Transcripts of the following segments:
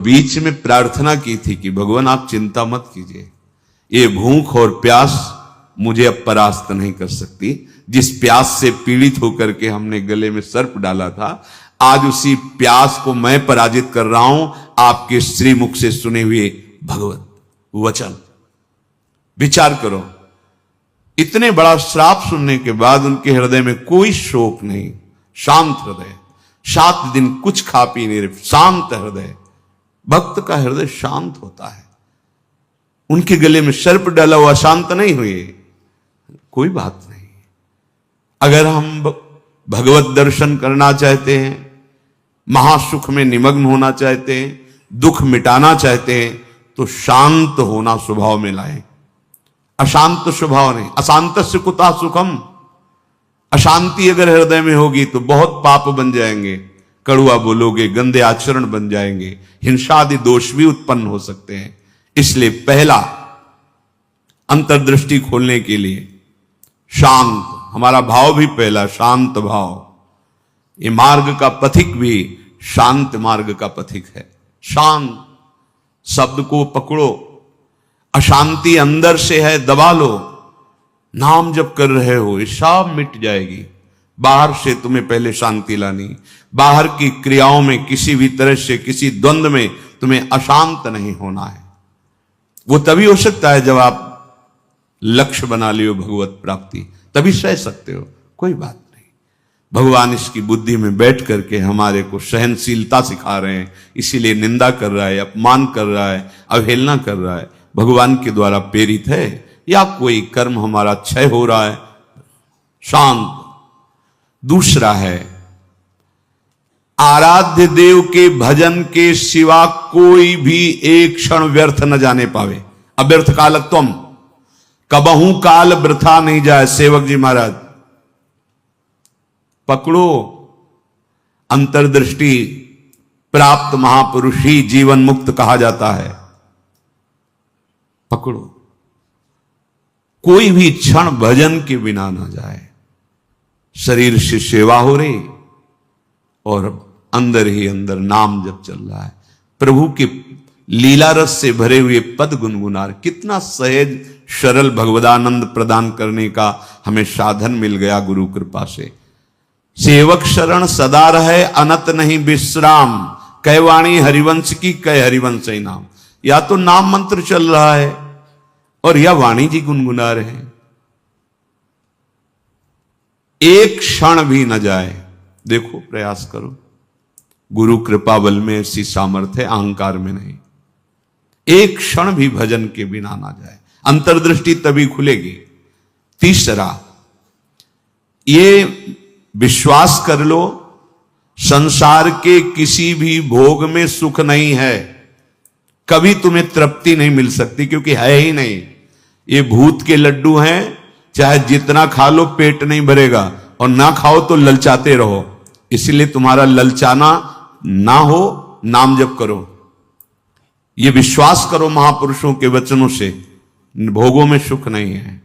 बीच में प्रार्थना की थी कि भगवान आप चिंता मत कीजिए, ये भूख और प्यास मुझे अब परास्त नहीं कर सकती। जिस प्यास से पीड़ित होकर के हमने गले में सर्प डाला था, आज उसी प्यास को मैं पराजित कर रहा हूं आपके श्रीमुख से सुने हुए भगवत वचन। विचार करो, इतने बड़ा श्राप सुनने के बाद उनके हृदय में कोई शोक नहीं, शांत हृदय, 7 दिन कुछ खा पी नहीं रहे, शांत हृदय। भक्त का हृदय शांत होता है। उनके गले में सर्प डाला हुआ शांत नहीं हुए, कोई बात नहीं। अगर हम भगवत दर्शन करना चाहते हैं, महासुख में निमग्न होना चाहते हैं, दुख मिटाना चाहते हैं, तो शांत होना स्वभाव में लाएं। अशांत स्वभाव नहीं। अशांतस्य कुतः सुखम। अशांति अगर हृदय में होगी तो बहुत पाप बन जाएंगे, कड़ुआ बोलोगे, गंदे आचरण बन जाएंगे, हिंसा आदि दोष भी उत्पन्न हो सकते हैं। इसलिए पहला अंतर्दृष्टि खोलने के लिए शांत, हमारा भाव भी पहला शांत भाव। ये मार्ग का पथिक भी शांत मार्ग का पथिक है। शांत शब्द को पकड़ो, अशांति अंदर से है, दबा लो। नाम जब कर रहे हो ये सब मिट जाएगी। बाहर से तुम्हें पहले शांति लानी, बाहर की क्रियाओं में किसी भी तरह से किसी द्वंद्व में तुम्हें अशांत नहीं होना है। वो तभी हो सकता है जब आप लक्ष्य बना लियो भगवत प्राप्ति, तभी सह सकते हो, कोई बात नहीं। भगवान इसकी बुद्धि में बैठ करके हमारे को सहनशीलता सिखा रहे हैं, इसीलिए निंदा कर रहा है, अपमान कर रहा है, अवहेलना कर रहा है। भगवान के द्वारा प्रेरित है या कोई कर्म हमारा क्षय हो रहा है, शांत। दूसरा है आराध्य देव के भजन के सिवा कोई भी एक क्षण व्यर्थ न जाने पावे। अव्यर्थ कालत्वम, कबहू काल वृथा नहीं जाए। सेवक जी महाराज पकड़ो, अंतर्दृष्टि प्राप्त महापुरुष ही जीवन मुक्त कहा जाता है। पकड़ो, कोई भी क्षण भजन के बिना ना जाए। शरीर से सेवा हो रही और अंदर ही अंदर नाम जब चल रहा है, प्रभु के लीला रस से भरे हुए पद गुनगुना रहे। कितना सहज सरल भगवदानंद प्रदान करने का हमें साधन मिल गया गुरु कृपा से। सेवक शरण सदा रहे, अनत नहीं विश्राम। कह वाणी हरिवंश की, कह हरिवंश ही नाम। या तो नाम मंत्र चल रहा है और या वाणी जी गुनगुना रहे हैं, एक क्षण भी न जाए। देखो, प्रयास करो। गुरु कृपा बल में ऐसी सामर्थ्य, अहंकार में नहीं। एक क्षण भी भजन के बिना ना जाए, अंतर्दृष्टि तभी खुलेगी। तीसरा, ये विश्वास कर लो, संसार के किसी भी भोग में सुख नहीं है। कभी तुम्हें तृप्ति नहीं मिल सकती, क्योंकि है ही नहीं। ये भूत के लड्डू हैं, चाहे जितना खा लो पेट नहीं भरेगा, और ना खाओ तो ललचाते रहो। इसलिए तुम्हारा ललचाना ना हो, नाम जप करो। ये विश्वास करो महापुरुषों के वचनों से, भोगों में सुख नहीं है।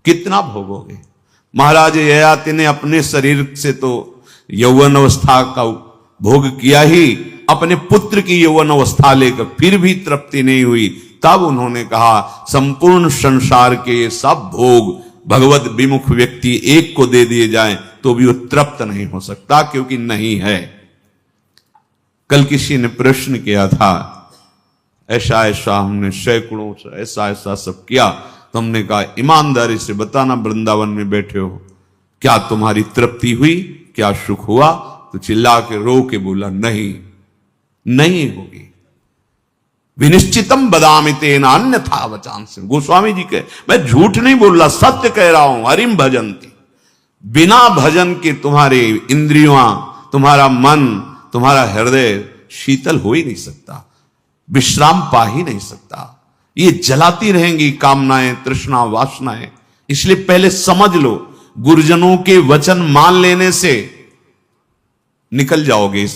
कितना भोगोगे? महाराज ययाति ने अपने शरीर से तो यौवन अवस्था का भोग किया ही, अपने पुत्र की यौवन अवस्था लेकर फिर भी तृप्ति नहीं हुई। तब उन्होंने कहा, संपूर्ण संसार के ये सब भोग भगवत विमुख व्यक्ति एक को दे दिए जाएं तो भी वो तृप्त नहीं हो सकता, क्योंकि नहीं है। कल किसी ने प्रश्न किया था, ऐसा ऐसा हमने सैकड़ों ऐसा ऐसा सब किया, तो हमने कहा ईमानदारी से बताना, वृंदावन में बैठे हो, क्या तुम्हारी तृप्ति हुई, क्या सुख हुआ? तो चिल्ला के रो के बोला, नहीं, नहीं होगी। विनिश्चितम बदामि तेन अन्यथा वचांस। गोस्वामी जी के, मैं झूठ नहीं बोल रहा, सत्य कह रहा हूं। हरिम भजन्ति, बिना भजन के तुम्हारे इंद्रियां, तुम्हारा मन, तुम्हारा हृदय शीतल हो ही नहीं सकता, विश्राम पा ही नहीं सकता। ये जलाती रहेंगी कामनाएं, तृष्णा, वासनाएं। इसलिए पहले समझ लो, गुरुजनों के वचन मान लेने से निकल जाओगे।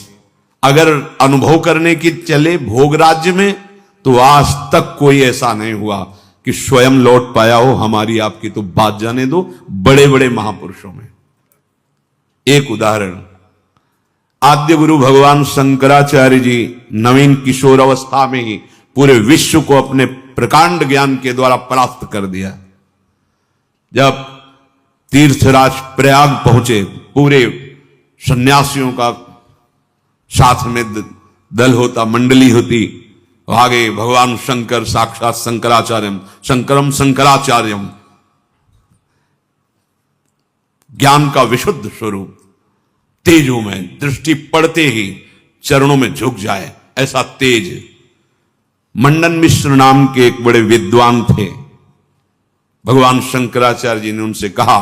अगर अनुभव करने की चले भोग राज्य में, तो आज तक कोई ऐसा नहीं हुआ कि स्वयं लौट पाया हो। हमारी आपकी तो बात जाने दो, बड़े बड़े महापुरुषों में। एक उदाहरण, आद्य गुरु भगवान शंकराचार्य जी नवीन किशोर अवस्था में ही पूरे विश्व को अपने प्रकांड ज्ञान के द्वारा परास्त कर दिया। जब तीर्थराज प्रयाग पहुंचे, पूरे सन्यासियों का साथ में दल होता, मंडली होती, आगे भगवान शंकर साक्षात शंकराचार्यम, शंकरम शंकराचार्यम, ज्ञान का विशुद्ध स्वरूप, तेजों में दृष्टि पड़ते ही चरणों में झुक जाए ऐसा तेज। मंडन मिश्र नाम के एक बड़े विद्वान थे। भगवान शंकराचार्य जी ने उनसे कहा,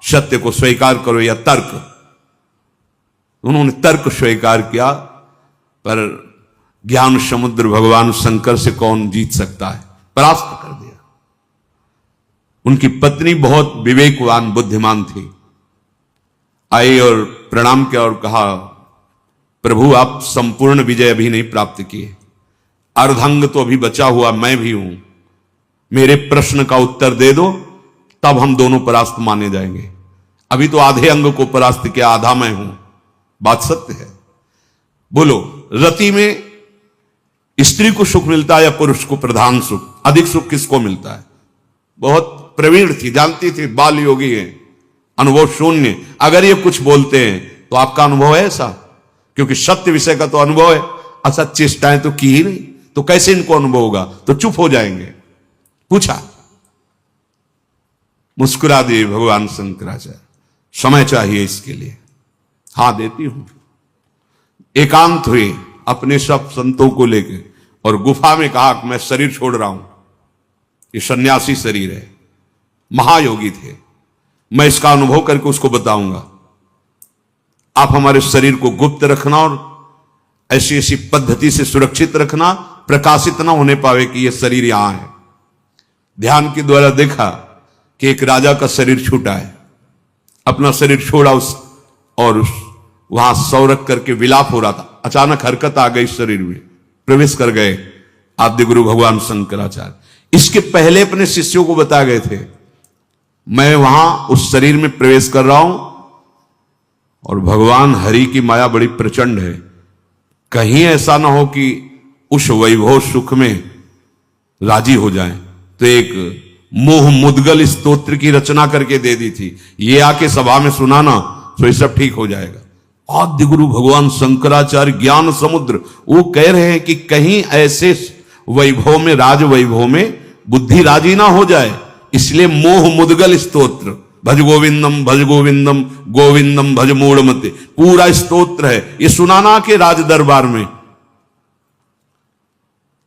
सत्य को स्वीकार करो या तर्क। उन्होंने तर्क स्वीकार किया, पर ज्ञान समुद्र भगवान शंकर से कौन जीत सकता है, परास्त कर दिया। उनकी पत्नी बहुत विवेकवान बुद्धिमान थी, आई और प्रणाम किया और कहा, प्रभु आप संपूर्ण विजय अभी नहीं प्राप्त किए, अर्धांग तो अभी बचा हुआ मैं भी हूं, मेरे प्रश्न का उत्तर दे दो तब हम दोनों परास्त माने जाएंगे। अभी तो आधे अंग को परास्त किया, आधा मैं हूं, बात सत्य है। बोलो, रति में स्त्री को सुख मिलता है या पुरुष को प्रधान सुख, अधिक सुख किसको मिलता है? बहुत प्रवीण थी, जानती थी, बाल योगी है, अनुभव शून्य। अगर ये कुछ बोलते हैं तो आपका अनुभव है ऐसा, क्योंकि सत्य विषय का तो अनुभव है, असत चेष्टाएं तो की ही नहीं, तो कैसे इनको अनुभव होगा? तो चुप हो जाएंगे। पूछा, मुस्कुरा दिए भगवान शंकराचार्य, समय चाहिए इसके लिए। हां देती हूं। एकांत हुए अपने सब संतों को लेकर और गुफा में कहा कि मैं शरीर छोड़ रहा हूं, ये सन्यासी शरीर है, महायोगी थे, मैं इसका अनुभव करके उसको बताऊंगा। आप हमारे शरीर को गुप्त रखना और ऐसी ऐसी पद्धति से सुरक्षित रखना, प्रकाशित ना होने पावे कि यह शरीर यहां है। ध्यान के द्वारा देखा कि एक राजा का शरीर छूटा है, अपना शरीर छोड़ा उस और वहां सौ रख करके विलाप हो रहा था। अचानक हरकत आ गई शरीर में, प्रवेश कर गए आद्य गुरु भगवान शंकराचार्य। इसके पहले अपने शिष्यों को बता गए थे, मैं वहां उस शरीर में प्रवेश कर रहा हूं और भगवान हरि की माया बड़ी प्रचंड है, कहीं ऐसा ना हो कि उस वैभव सुख में राजी हो जाए। तो एक मोह मुद्गल स्तोत्र की रचना करके दे दी थी, ये आके सभा में सुनाना तो ये सब ठीक हो जाएगा। आद्य गुरु भगवान शंकराचार्य ज्ञान समुद्र, वो कह रहे हैं कि कहीं ऐसे वैभव में, राज वैभव में बुद्धि राजी ना हो जाए, इसलिए मोह मुद्गल स्तोत्र, भज गोविंदम भज गोविंदम गोविंदम भज मूढ़मते, पूरा स्तोत्र है, ये सुनाना के राज दरबार में।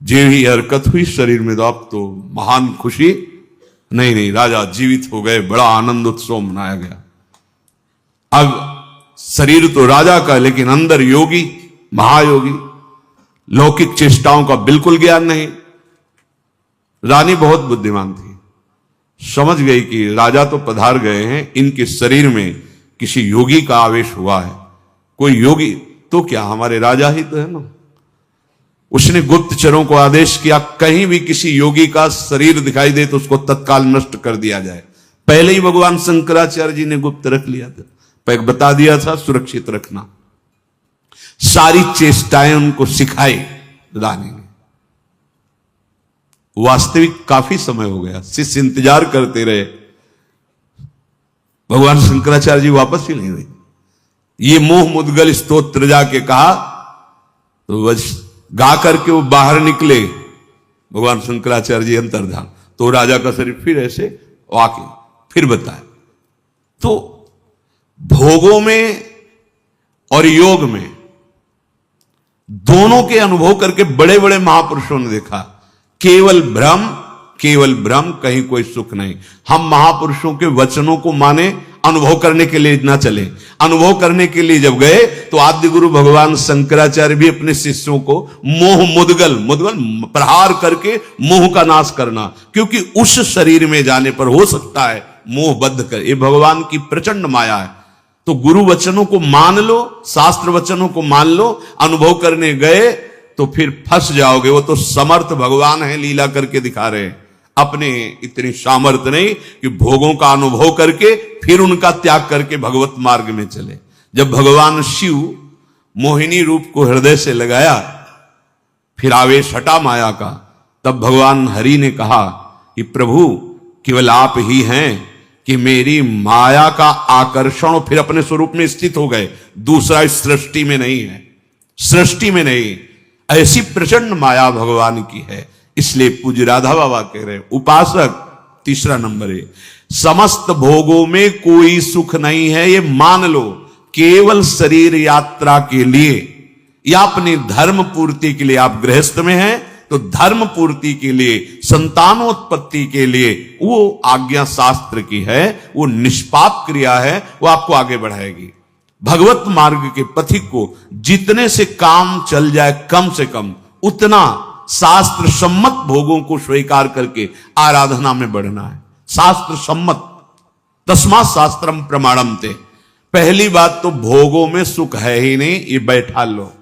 जे ही हरकत हुई शरीर में, तो अब तो महान खुशी, नहीं राजा जीवित हो गए, बड़ा आनंद उत्सव मनाया गया। अब शरीर तो राजा का, लेकिन अंदर योगी, महायोगी, लौकिक चेष्टाओं का बिल्कुल ज्ञान नहीं। रानी बहुत बुद्धिमान थी, समझ गई कि राजा तो पधार गए हैं, इनके शरीर में किसी योगी का आवेश हुआ है। कोई योगी तो क्या, हमारे राजा ही तो है ना। उसने गुप्तचरों को आदेश किया, कहीं भी किसी योगी का शरीर दिखाई दे तो उसको तत्काल नष्ट कर दिया जाए। पहले ही भगवान शंकराचार्य जी ने गुप्त रख लिया था, बता दिया था सुरक्षित रखना। सारी चेष्टाएं उनको सिखाई रानी ने। वास्तविक काफी समय हो गया, शिष्य इंतजार करते रहे, भगवान शंकराचार्य जी वापस ही नहीं हुए। ये मोह मुद्गल स्तोत्र जाके कहा तो बस गा करके वो बाहर निकले। भगवान शंकराचार्य जी अंतर्धान, तो राजा का शरीर फिर ऐसे वाके फिर बताए। तो भोगों में और योग में दोनों के अनुभव करके बड़े बड़े महापुरुषों ने देखा, केवल भ्रम, कहीं कोई सुख नहीं। हम महापुरुषों के वचनों को माने, अनुभव करने के लिए ना चले। अनुभव करने के लिए जब गए तो आद्य गुरु भगवान शंकराचार्य भी अपने शिष्यों को मोह मुद्गल प्रहार करके मोह का नाश करना, क्योंकि उस शरीर में जाने पर हो सकता है मोह बद्ध कर, ये भगवान की प्रचंड माया है। तो गुरु वचनों को मान लो, शास्त्र वचनों को मान लो, अनुभव करने गए तो फिर फंस जाओगे। वो तो समर्थ भगवान है, लीला करके दिखा रहे हैं, अपने इतनी सामर्थ्य नहीं कि भोगों का अनुभव करके फिर उनका त्याग करके भगवत मार्ग में चले। जब भगवान शिव मोहिनी रूप को हृदय से लगाया, फिर आवेश हटा माया का, तब भगवान हरि ने कहा कि प्रभु केवल आप ही हैं कि मेरी माया का आकर्षण, फिर अपने स्वरूप में स्थित हो गए। दूसरा इस सृष्टि में नहीं है, सृष्टि में नहीं, ऐसी प्रचंड माया भगवान की है। इसलिए पूज्य राधा बाबा कह रहे उपासक, तीसरा नंबर है, समस्त भोगों में कोई सुख नहीं है, ये मान लो। केवल शरीर यात्रा के लिए या अपनी धर्म पूर्ति के लिए, आप गृहस्थ में हैं तो धर्म पूर्ति के लिए, संतानोत्पत्ति के लिए वो आज्ञा शास्त्र की है, वो निष्पाप क्रिया है, वो आपको आगे बढ़ाएगी। भगवत मार्ग के पथिक को जितने से काम चल जाए कम से कम, उतना शास्त्र सम्मत भोगों को स्वीकार करके आराधना में बढ़ना है। शास्त्र सम्मत, तस्मात् शास्त्रम प्रमाणम ते। पहली बात तो भोगों में सुख है ही नहीं, ये बैठा लो।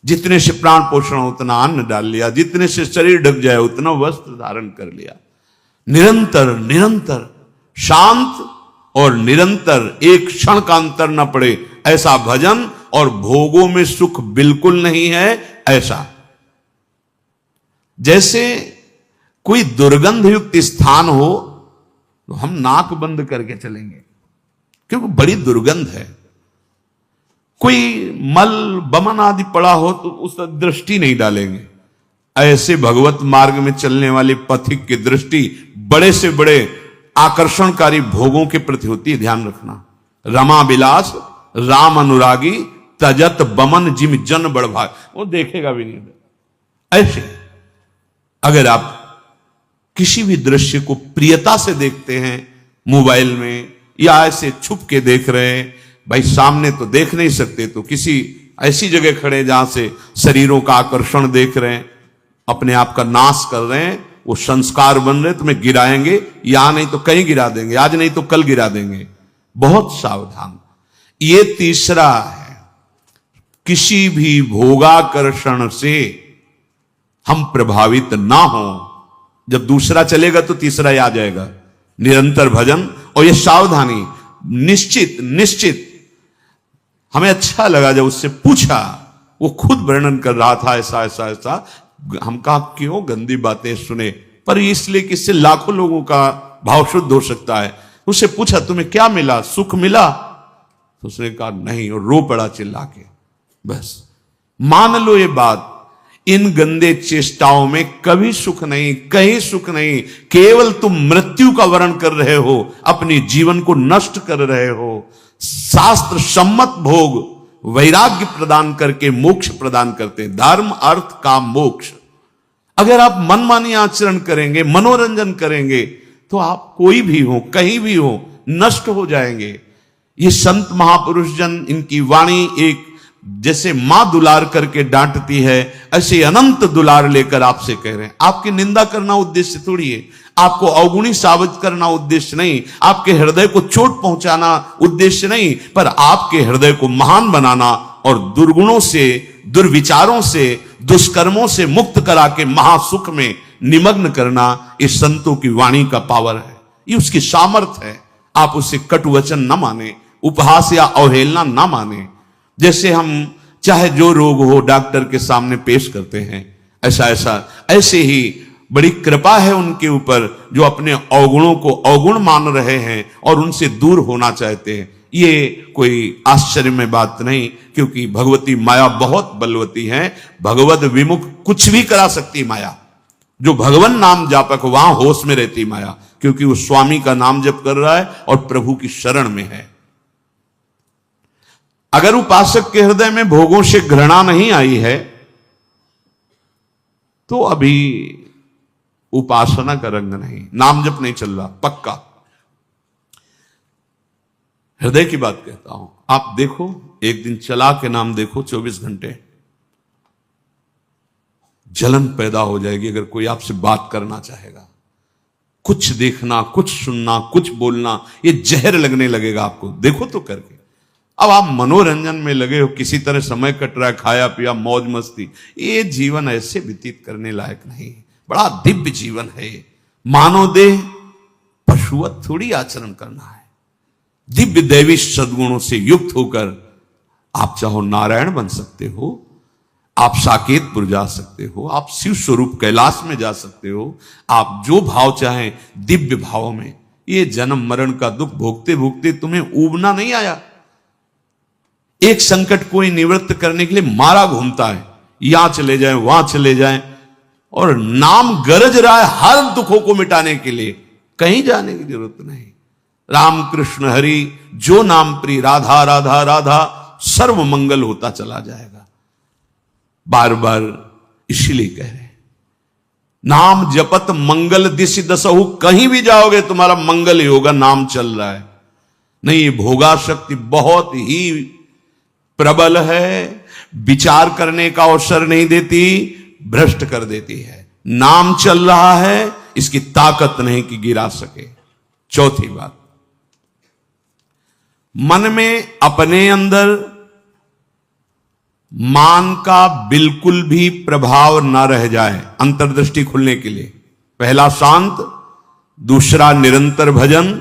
जितने से प्राण पोषण उतना अन्न डाल लिया, जितने से शरीर ढक जाए उतना वस्त्र धारण कर लिया। निरंतर निरंतर शांत और निरंतर, एक क्षण का अंतर न पड़े ऐसा भजन, और भोगों में सुख बिल्कुल नहीं है ऐसा। जैसे कोई दुर्गंध युक्त स्थान हो तो हम नाक बंद करके चलेंगे क्योंकि बड़ी दुर्गंध है। कोई मल बमन आदि पड़ा हो तो उस पर दृष्टि नहीं डालेंगे। ऐसे भगवत मार्ग में चलने वाले पथिक की दृष्टि बड़े से बड़े आकर्षणकारी भोगों के प्रति होती है, ध्यान रखना। रमा विलास राम अनुरागी तजत बमन जिम जन बड़भाग, वो देखेगा भी नहीं। ऐसे अगर आप किसी भी दृश्य को प्रियता से देखते हैं मोबाइल में, या ऐसे छुप के देख रहे हैं, भाई सामने तो देख नहीं सकते तो किसी ऐसी जगह खड़े जहां से शरीरों का आकर्षण देख रहे हैं, अपने आप का नाश कर रहे हैं, वो संस्कार बन रहे, तुम्हें गिराएंगे, यहां नहीं तो कहीं गिरा देंगे, आज नहीं तो कल गिरा देंगे। बहुत सावधान। ये तीसरा है, किसी भी भोगाकर्षण से हम प्रभावित ना हो। जब दूसरा चलेगा तो तीसरा ही आ जाएगा। निरंतर भजन और ये सावधानी, निश्चित निश्चित। हमें अच्छा लगा जब उससे पूछा, वो खुद वर्णन कर रहा था ऐसा ऐसा ऐसा। हम कहा क्यों गंदी बातें सुने, पर इसलिए कि इससे लाखों लोगों का भाव शुद्ध हो सकता है। उससे पूछा तुम्हें क्या मिला, सुख मिला? तो उसने कहा नहीं, और रो पड़ा चिल्ला के। बस मान लो ये बात, इन गंदे चेष्टाओं में कभी सुख नहीं, कहीं सुख नहीं। केवल तुम मृत्यु का वर्ण कर रहे हो, अपनी जीवन को नष्ट कर रहे हो। शास्त्र सम्मत भोग वैराग्य प्रदान करके मोक्ष प्रदान करते हैं, धर्म अर्थ काम मोक्ष। अगर आप मनमानी आचरण करेंगे, मनोरंजन करेंगे, तो आप कोई भी हो, कहीं भी हो, नष्ट हो जाएंगे। ये संत महापुरुष जन, इनकी वाणी एक जैसे मां दुलार करके डांटती है, ऐसे अनंत दुलार लेकर आपसे कह रहे हैं। आपकी निंदा करना उद्देश्य थोड़ी है, आपको अवगुणी साबित करना उद्देश्य नहीं, आपके हृदय को चोट पहुंचाना उद्देश्य नहीं, पर आपके हृदय को महान बनाना और दुर्गुणों से, दुर्विचारों से, दुष्कर्मों से मुक्त करा के महासुख में निमग्न करना, इस संतों की वाणी का पावर है, ये उसकी सामर्थ्य है। आप उससे कटु वचन न माने, उपहास या अवहेलना न माने। जैसे हम चाहे जो रोग हो डॉक्टर के सामने पेश करते हैं, ऐसा ऐसा ऐसे ही बड़ी कृपा है उनके ऊपर जो अपने अवगुणों को अवगुण मान रहे हैं और उनसे दूर होना चाहते हैं। ये कोई आश्चर्य में बात नहीं, क्योंकि भगवती माया बहुत बलवती है। भगवत विमुख कुछ भी करा सकती माया। जो भगवान नाम जापक वहां होश में रहती माया, क्योंकि वो स्वामी का नाम जप कर रहा है और प्रभु की शरण में है। अगर उपासक के हृदय में भोगों से घृणा नहीं आई है तो अभी उपासना का रंग नहीं, नाम जप नहीं चल रहा पक्का। हृदय की बात कहता हूं। आप देखो, एक दिन चला के नाम देखो 24 घंटे, जलन पैदा हो जाएगी। अगर कोई आपसे बात करना चाहेगा, कुछ देखना, कुछ सुनना, कुछ बोलना, ये जहर लगने लगेगा आपको। देखो तो करके। अब आप मनोरंजन में लगे हो, किसी तरह समय कट रहा है, खाया पिया मौज मस्ती, ये जीवन ऐसे व्यतीत करने लायक नहीं। बड़ा दिव्य जीवन है। मानव देह पशुवत थोड़ी आचरण करना है। दिव्य दैवी सद्गुणों से युक्त होकर आप चाहो नारायण बन सकते हो, आप साकेतपुर जा सकते हो, आप शिव स्वरूप कैलाश में जा सकते हो, आप जो भाव चाहें दिव्य भाव में। ये जन्म मरण का दुख भोगते भोगते तुम्हें ऊबना नहीं आया। एक संकट कोई निवृत्त करने के लिए मारा घूमता है, यहां चले जाए वहां चले जाए, और नाम गरज रहा है हर दुखों को मिटाने के लिए। कहीं जाने की जरूरत नहीं। राम कृष्ण हरि जो नाम प्रिय, राधा राधा राधा, सर्व मंगल होता चला जाएगा। बार बार इसीलिए कह रहे हैं, नाम जपत मंगल दिशि दसहु, कहीं भी जाओगे तुम्हारा मंगल ही होगा, नाम चल रहा है। नहीं, भोगा शक्ति बहुत ही प्रबल है, विचार करने का अवसर नहीं देती, भ्रष्ट कर देती है। नाम चल रहा है, इसकी ताकत नहीं कि गिरा सके। चौथी बात, मन में अपने अंदर मान का बिल्कुल भी प्रभाव न रह जाए। अंतर्दृष्टि खुलने के लिए पहला शांत, दूसरा निरंतर भजन,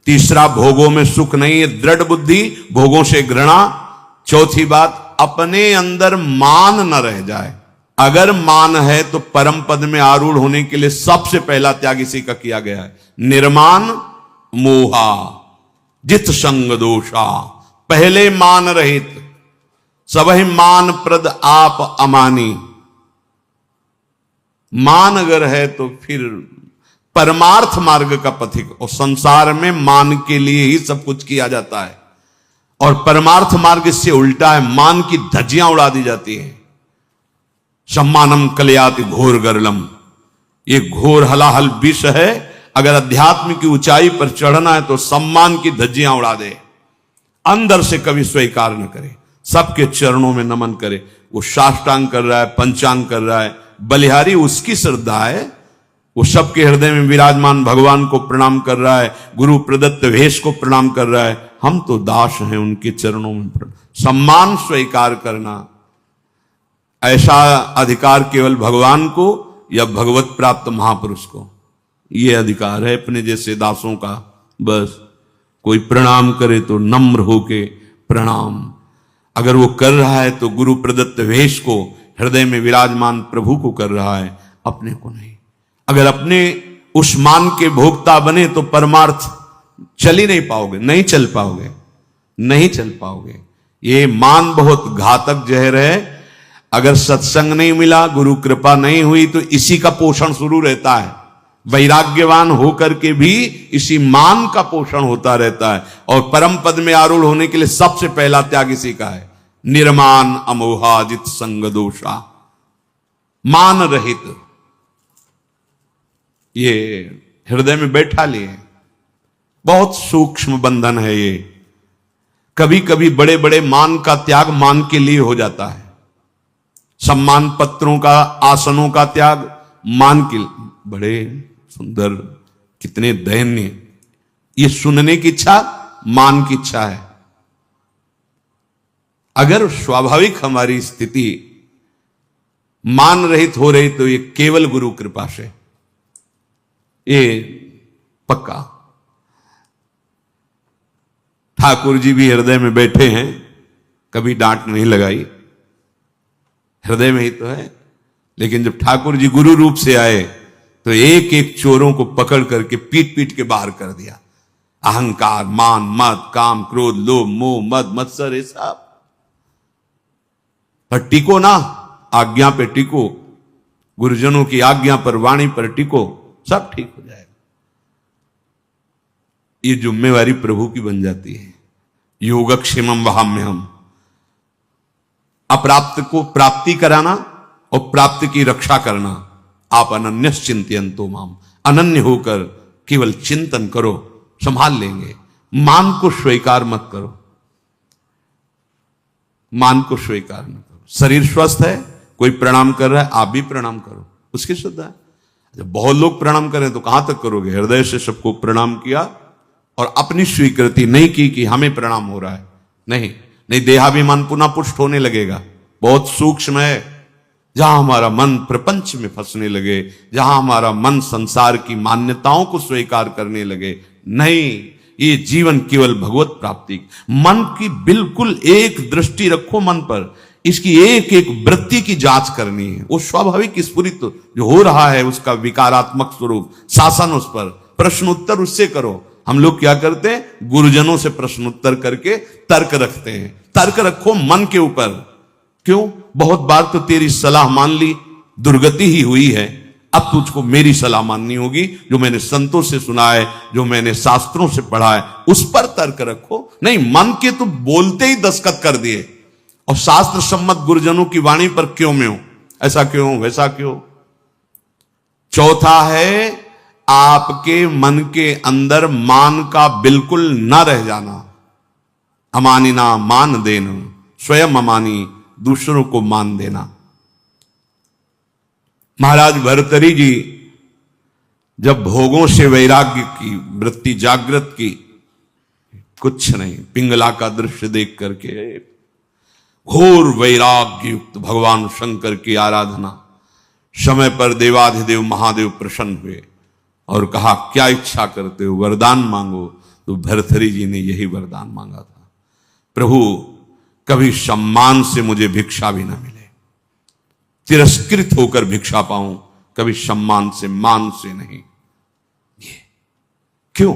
तीसरा भोगों में सुख नहीं है, दृढ़ बुद्धि, भोगों से घृणा। चौथी बात, अपने अंदर मान न रह जाए। अगर मान है तो परम पद में आरूढ़ होने के लिए सबसे पहला त्याग इसी का किया गया है, निर्मान मोहा जित संग दोषा। पहले मान रहित, सबहि मान प्रद आप अमानी। मान अगर है तो फिर परमार्थ मार्ग का पथिक, और संसार में मान के लिए ही सब कुछ किया जाता है, और परमार्थ मार्ग इससे उल्टा है, मान की धज्जियां उड़ा दी जाती हैं। सम्मानम कलयाति घोर गरलम, ये घोर हलाहल विष है। अगर अध्यात्म की ऊंचाई पर चढ़ना है तो सम्मान की धज्जियां उड़ा दे, अंदर से कभी स्वीकार न करे, सबके चरणों में नमन करे। वो साष्टांग कर रहा है, पंचांग कर रहा है, बलिहारी उसकी श्रद्धा है, वो सबके हृदय में विराजमान भगवान को प्रणाम कर रहा है, गुरु प्रदत्त वेश को प्रणाम कर रहा है। हम तो दास हैं उनके चरणों में। सम्मान स्वीकार करना, ऐसा अधिकार केवल भगवान को या भगवत प्राप्त महापुरुष को, यह अधिकार है अपने जैसे दासों का। बस कोई प्रणाम करे तो नम्र होके प्रणाम। अगर वो कर रहा है तो गुरु प्रदत्त वेश को, हृदय में विराजमान प्रभु को कर रहा है, अपने को नहीं। अगर अपने उस मान के भोक्ता बने तो परमार्थ चल ही नहीं पाओगे, नहीं चल पाओगे, नहीं चल पाओगे। ये मान बहुत घातक जहर है। अगर सत्संग नहीं मिला, गुरु कृपा नहीं हुई, तो इसी का पोषण शुरू रहता है। वैराग्यवान होकर के भी इसी मान का पोषण होता रहता है। और परम पद में आरूढ़ होने के लिए सबसे पहला त्याग इसी का है, निर्मान अमोहाजित संग दोषा, मान रहित। ये हृदय में बैठा लिए, बहुत सूक्ष्म बंधन है ये। कभी कभी बड़े बड़े मान का त्याग मान के लिए हो जाता है। सम्मान पत्रों का, आसनों का त्याग मान के, बड़े सुंदर, कितने दयनीय। ये सुनने की इच्छा मान की इच्छा है। अगर स्वाभाविक हमारी स्थिति मान रहित हो रही तो ये केवल गुरु कृपा से, ये पक्का। ठाकुर जी भी हृदय में बैठे हैं, कभी डांट नहीं लगाई, हृदय में ही तो है। लेकिन जब ठाकुर जी गुरु रूप से आए तो एक एक चोरों को पकड़ करके पीट पीट के बाहर कर दिया। अहंकार, मान, मद, काम, क्रोध, लोभ, मोह, मद, मत्सर, ये सब पर टिको ना, आज्ञा पे टिको, गुरुजनों की आज्ञा पर, वाणी पर टिको, सब ठीक हो जाएगा। ये जिम्मेवारी प्रभु की बन जाती है। योगक्षेमम वहाम्यहम, अप्राप्त को प्राप्ति कराना और प्राप्ति की रक्षा करना। आप अनन्य चिंतयन्तो माम, अनन्य होकर केवल चिंतन करो, संभाल लेंगे। मान को स्वीकार मत करो, मान को स्वीकार न करो। शरीर स्वस्थ है, कोई प्रणाम कर रहा है, आप भी प्रणाम करो, उसकी श्रद्धा है। जब बहुत लोग प्रणाम करें तो कहां तक करोगे? हृदय से सबको प्रणाम किया और अपनी स्वीकृति नहीं की कि हमें प्रणाम हो रहा है, नहीं नहीं, देहाभिमान पुनः पुष्ट होने लगेगा। बहुत सूक्ष्म है। जहां हमारा मन प्रपंच में फंसने लगे, जहां हमारा मन संसार की मान्यताओं को स्वीकार करने लगे, नहीं, ये जीवन केवल भगवत प्राप्ति। मन की बिल्कुल एक दृष्टि रखो मन पर, इसकी एक एक वृत्ति की जांच करनी है। वो स्वाभाविक स्फुरित जो हो रहा है उसका विकारात्मक स्वरूप, शासन उस पर, प्रश्नोत्तर उससे करो। हम लोग क्या करते हैं, गुरुजनों से प्रश्नोत्तर करके तर्क रखते हैं। तर्क रखो मन के ऊपर। क्यों? बहुत बार तो तेरी सलाह मान ली, दुर्गति ही हुई है, अब तुझको मेरी सलाह माननी होगी, जो मैंने संतों से सुना है, जो मैंने शास्त्रों से पढ़ा है, उस पर तर्क रखो। नहीं, मन के तो बोलते ही दस्तखत कर दिए और शास्त्र सम्मत गुरुजनों की वाणी पर क्यों में हो, ऐसा क्यों, वैसा क्यों। चौथा है आपके मन के अंदर मान का बिल्कुल न रह जाना। अमानिना मान देना, स्वयं अमानी, दूसरों को मान देना। महाराज भर्तृहरि जी जब भोगों से वैराग्य की वृत्ति जागृत की, कुछ नहीं, पिंगला का दृश्य देख करके घोर वैराग्य युक्त भगवान शंकर की आराधना, समय पर देवाधिदेव महादेव प्रसन्न हुए और कहा क्या इच्छा करते हो, वरदान मांगो। तो भर्तृहरि जी ने यही वरदान मांगा था, प्रभु कभी सम्मान से मुझे भिक्षा भी ना मिले, तिरस्कृत होकर भिक्षा पाऊं, कभी सम्मान से, मान से नहीं। ये क्यों?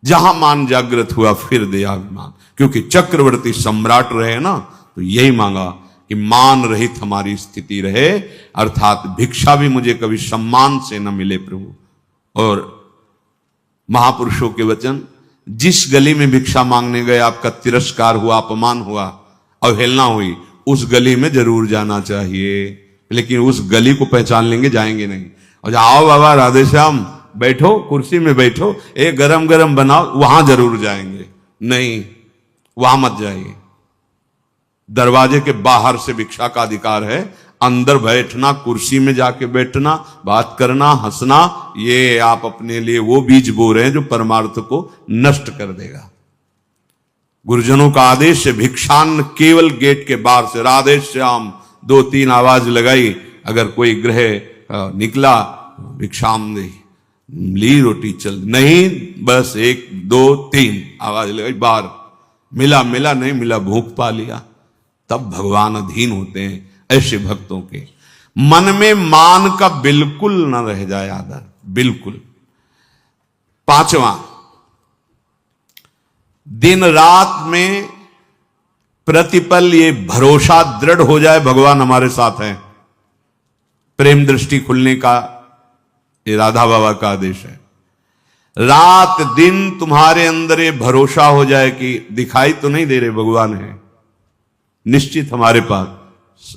जहां मान जागृत हुआ फिर दयाभिमान, क्योंकि चक्रवर्ती सम्राट रहे ना, तो यही मांगा कि मान रहित हमारी स्थिति रहे, अर्थात भिक्षा भी मुझे कभी सम्मान से न मिले प्रभु। और महापुरुषों के वचन, जिस गली में भिक्षा मांगने गए आपका तिरस्कार हुआ, अपमान हुआ, अवहेलना हुई, उस गली में जरूर जाना चाहिए, लेकिन उस गली को पहचान लेंगे, जाएंगे नहीं। और आओ बाबा राधे श्याम, बैठो कुर्सी में बैठो, एक गरम गरम बनाओ, वहां जरूर जाएंगे, नहीं वहां मत जाइए। दरवाजे के बाहर से भिक्षा का अधिकार है, अंदर बैठना, कुर्सी में जाके बैठना, बात करना, हंसना, ये आप अपने लिए वो बीज बो रहे हैं जो परमार्थ को नष्ट कर देगा। गुरुजनों का आदेश है, भिक्षान्न केवल गेट के बाहर से, राधे श्याम 2-3 आवाज लगाई, अगर कोई ग्रह निकला भिक्षाम दे, ली रोटी चल, नहीं बस 1 2 3 आवाज लगाई, बाहर मिला मिला, नहीं मिला भूख पा लिया, तब भगवान अधीन होते हैं ऐसे भक्तों के। मन में मान का बिल्कुल न रह जाए आदर, बिल्कुल। 5वां, दिन रात में प्रतिपल ये भरोसा दृढ़ हो जाए भगवान हमारे साथ हैं। प्रेम दृष्टि खुलने का ये राधा बाबा का आदेश है। रात दिन तुम्हारे अंदर ये भरोसा हो जाए कि दिखाई तो नहीं दे रहे, भगवान है निश्चित हमारे पास।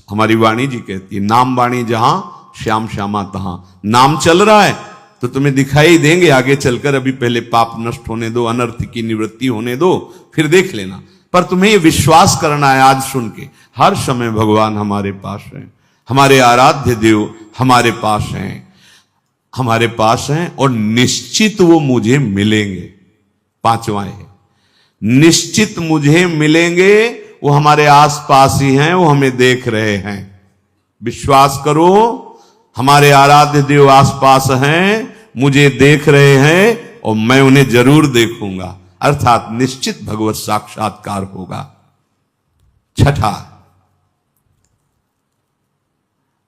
हमारी वाणी जी कहती है, नाम वाणी जहां श्याम श्यामा तहां। नाम चल रहा है तो तुम्हें दिखाई देंगे आगे चलकर, अभी पहले पाप नष्ट होने दो, अनर्थ की निवृत्ति होने दो, फिर देख लेना। पर तुम्हें ये विश्वास करना है आज सुन के, हर समय भगवान हमारे पास हैं, हमारे आराध्य देव हमारे पास हैं, हमारे पास हैं, और निश्चित वो मुझे मिलेंगे। 5वां है, निश्चित मुझे मिलेंगे, वो हमारे आसपास ही हैं, वो हमें देख रहे हैं। विश्वास करो, हमारे आराध्य देव आसपास हैं, मुझे देख रहे हैं, और मैं उन्हें जरूर देखूंगा, अर्थात निश्चित भगवत साक्षात्कार होगा। 6,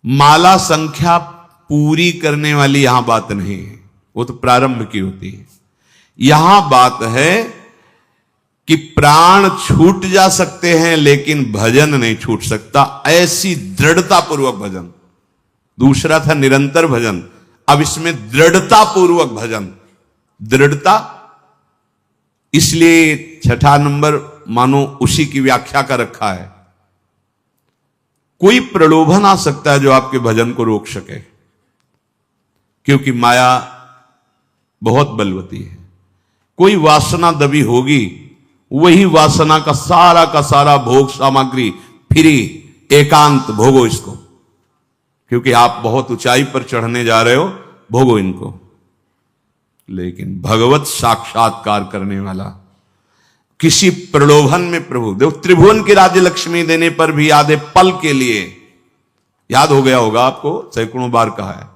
माला संख्या पूरी करने वाली यहां बात नहीं है, वो तो प्रारंभ की होती है। यहां बात है कि प्राण छूट जा सकते हैं लेकिन भजन नहीं छूट सकता, ऐसी दृढ़ता पूर्वक भजन। दूसरा था निरंतर भजन, अब इसमें दृढ़ता पूर्वक भजन। दृढ़ता इसलिए 6 नंबर मानो उसी की व्याख्या का रखा है। कोई प्रलोभन आ सकता है जो आपके भजन को रोक सके, क्योंकि माया बहुत बलवती है। कोई वासना दबी होगी, वही वासना का सारा भोग सामग्री फ्री, एकांत भोगो इसको, क्योंकि आप बहुत ऊंचाई पर चढ़ने जा रहे हो, भोगो इनको। लेकिन भगवत साक्षात्कार करने वाला किसी प्रलोभन में, प्रभु देव त्रिभुवन की राज्य लक्ष्मी देने पर भी आधे पल के लिए, याद हो गया होगा आपको, सैकड़ों बार कहा है,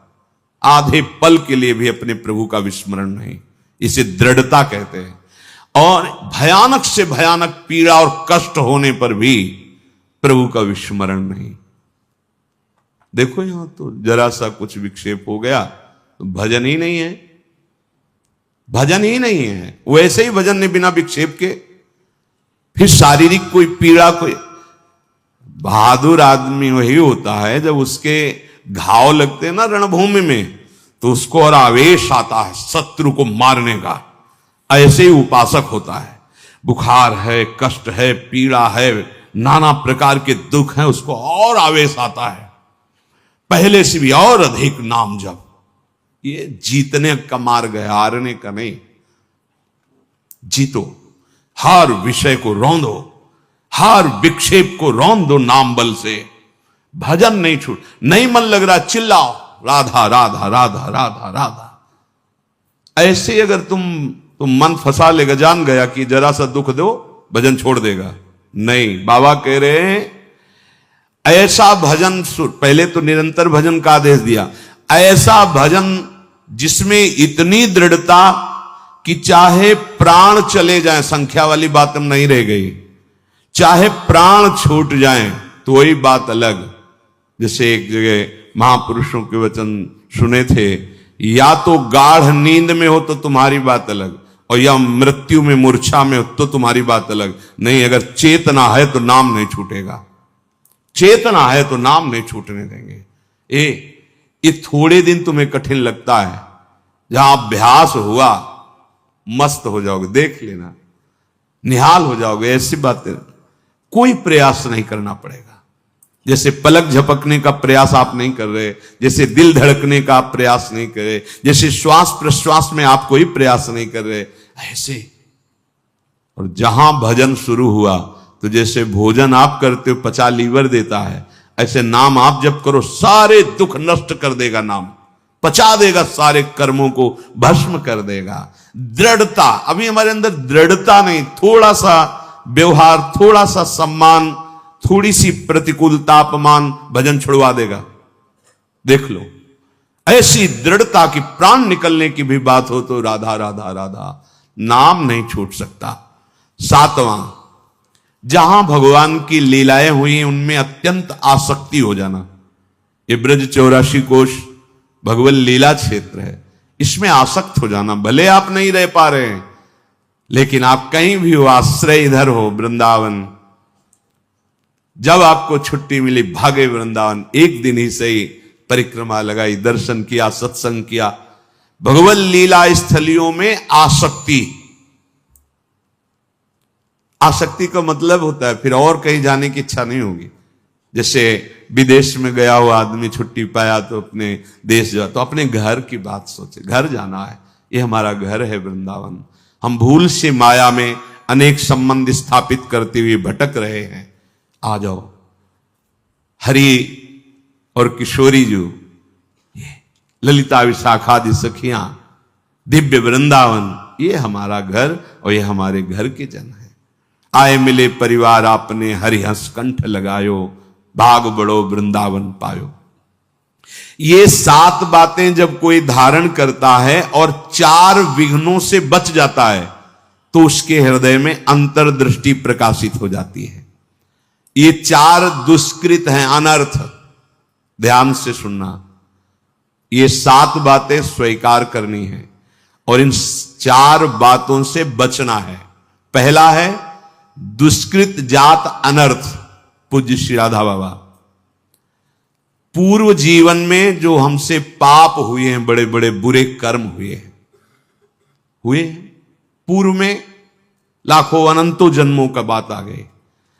आधे पल के लिए भी अपने प्रभु का विस्मरण नहीं, इसे दृढ़ता कहते हैं। और भयानक से भयानक पीड़ा और कष्ट होने पर भी प्रभु का विस्मरण नहीं। देखो यहां तो जरा सा कुछ विक्षेप हो गया तो भजन ही नहीं है, भजन ही नहीं है। वैसे ही भजन ने बिना विक्षेप के, फिर शारीरिक कोई पीड़ा, कोई बहादुर आदमी वही होता है जब उसके घाव लगते हैं ना रणभूमि में, तो उसको और आवेश आता है शत्रु को मारने का। ऐसे ही उपासक होता है, बुखार है, कष्ट है, पीड़ा है, नाना प्रकार के दुख हैं, उसको और आवेश आता है, पहले से भी और अधिक नाम जप। ये जीतने का मार्ग है, हारने का नहीं। जीतो, हर विषय को रौंदो, हर विक्षेप को रौंद दो नाम बल से। भजन नहीं छूट, नहीं मन लग रहा चिल्लाओ राधा राधा राधा राधा राधा। ऐसे अगर तुम मन फंसा लेगा, जान गया कि जरा सा दुख दो भजन छोड़ देगा। नहीं, बाबा कह रहे हैं ऐसा भजन, पहले तो निरंतर भजन का आदेश दिया, ऐसा भजन जिसमें इतनी दृढ़ता कि चाहे प्राण चले जाएं, संख्या वाली बात हम नहीं रह गई, चाहे प्राण छूट जाएं तो वही बात अलग। जैसे एक जगह महापुरुषों के वचन सुने थे, या तो गाढ़ नींद में हो तो तुम्हारी बात अलग, और या मृत्यु में मूर्छा में हो तो तुम्हारी बात अलग। नहीं, अगर चेतना है तो नाम नहीं छूटेगा, चेतना है तो नाम नहीं छूटने देंगे। ये थोड़े दिन तुम्हें कठिन लगता है, जहां अभ्यास हुआ मस्त हो जाओगे, देख लेना, निहाल हो जाओगे। ऐसी बातें कोई प्रयास नहीं करना पड़ेगा। जैसे पलक झपकने का प्रयास आप नहीं कर रहे, जैसे दिल धड़कने का आप प्रयास नहीं कर रहे, जैसे श्वास प्रश्वास में आप कोई प्रयास नहीं कर रहे, ऐसे। और जहां भजन शुरू हुआ तो जैसे भोजन आप करते हो पचा लीवर देता है, ऐसे नाम आप जब करो सारे दुख नष्ट कर देगा, नाम पचा देगा, सारे कर्मों को भस्म कर देगा। दृढ़ता, अभी हमारे अंदर दृढ़ता नहीं, थोड़ा सा व्यवहार, थोड़ा सा सम्मान, थोड़ी सी प्रतिकूलता, अपमान भजन छुड़वा देगा। देख लो, ऐसी दृढ़ता की प्राण निकलने की भी बात हो तो राधा राधा राधा, नाम नहीं छूट सकता। सातवां, जहां भगवान की लीलाएं हुई उनमें अत्यंत आसक्ति हो जाना। ये ब्रज 84 कोश भगवत लीला क्षेत्र है, इसमें आसक्त हो जाना। भले आप नहीं रह पा रहे हैं, लेकिन आप कहीं भी हो, आश्रय इधर हो वृंदावन। जब आपको छुट्टी मिली भागे वृंदावन, एक दिन ही सही परिक्रमा लगाई, दर्शन किया, सत्संग किया। भगवत लीला स्थलियों में आसक्ति, आसक्ति का मतलब होता है फिर और कहीं जाने की इच्छा नहीं होगी। जैसे विदेश में गया हुआ आदमी छुट्टी पाया तो अपने देश जा, तो अपने घर की बात सोचे, घर जाना है, ये हमारा घर है वृंदावन। हम भूल से माया में अनेक संबंध स्थापित करते हुए भटक रहे हैं। आ जाओ, हरि और किशोरी जो ललिता विशाखादि सखियां, दिव्य वृंदावन, ये हमारा घर और ये हमारे घर के जन है। आए मिले परिवार आपने, हरि हंस कंठ लगायो, भाग बड़ो वृंदावन पायो। ये 7 बातें जब कोई धारण करता है और 4 विघ्नों से बच जाता है तो उसके हृदय में अंतर्दृष्टि प्रकाशित हो जाती है। ये 4 दुष्कृत हैं, अनर्थ, ध्यान से सुनना। ये 7 बातें स्वीकार करनी है और इन 4 बातों से बचना है। पहला है दुष्कृत जात अनर्थ। पूज्य श्री राधा बाबा, पूर्व जीवन में जो हमसे पाप हुए हैं, बड़े बड़े बुरे कर्म हुए हैं, पूर्व में लाखों अनंतों जन्मों का बात आ गई।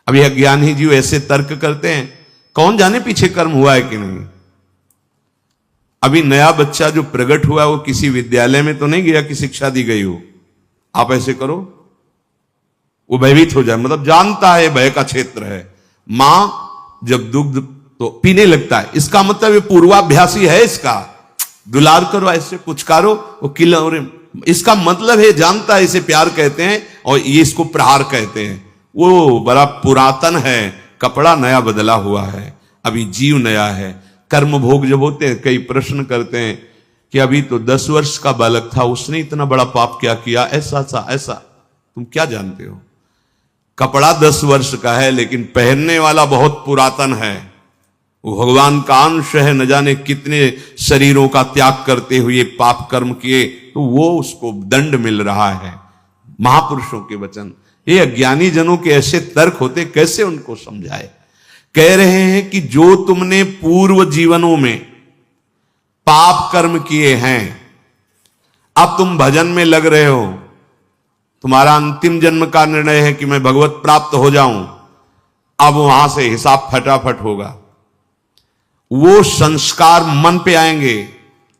अभी अज्ञानी जी ऐसे तर्क करते हैं, कौन जाने पीछे कर्म हुआ है कि नहीं। अभी नया बच्चा जो प्रकट हुआ वो किसी विद्यालय में तो नहीं गया कि शिक्षा दी गई हो। आप ऐसे करो, वो भयभीत हो जाए, मतलब जानता है भय का क्षेत्र है। मां जब दुग्ध तो पीने लगता है, इसका मतलब ये पूर्वाभ्यासी है, इसका दुलार करो, ऐसे पुचकारो, वो किला, इसका मतलब है जानता है इसे प्यार कहते हैं और ये इसको प्रहार कहते हैं। वो बड़ा पुरातन है, कपड़ा नया बदला हुआ है, अभी जीव नया है। कर्म भोग जब होते हैं, कई प्रश्न करते हैं कि अभी तो 10 वर्ष का बालक था, उसने इतना बड़ा पाप क्या किया, ऐसा सा ऐसा। तुम क्या जानते हो? कपड़ा 10 वर्ष का है लेकिन पहनने वाला बहुत पुरातन है। वो भगवान का अंश है, न जाने कितने शरीरों का त्याग करते हुए पाप कर्म किए, तो वो उसको दंड मिल रहा है। महापुरुषों के वचन, ये अज्ञानी जनों के ऐसे तर्क होते, कैसे उनको समझाए? कह रहे हैं कि जो तुमने पूर्व जीवनों में पाप कर्म किए हैं, अब तुम भजन में लग रहे हो, तुम्हारा अंतिम जन्म का निर्णय है कि मैं भगवत प्राप्त हो जाऊं, अब वहां से हिसाब फटाफट होगा। वो संस्कार मन पे आएंगे,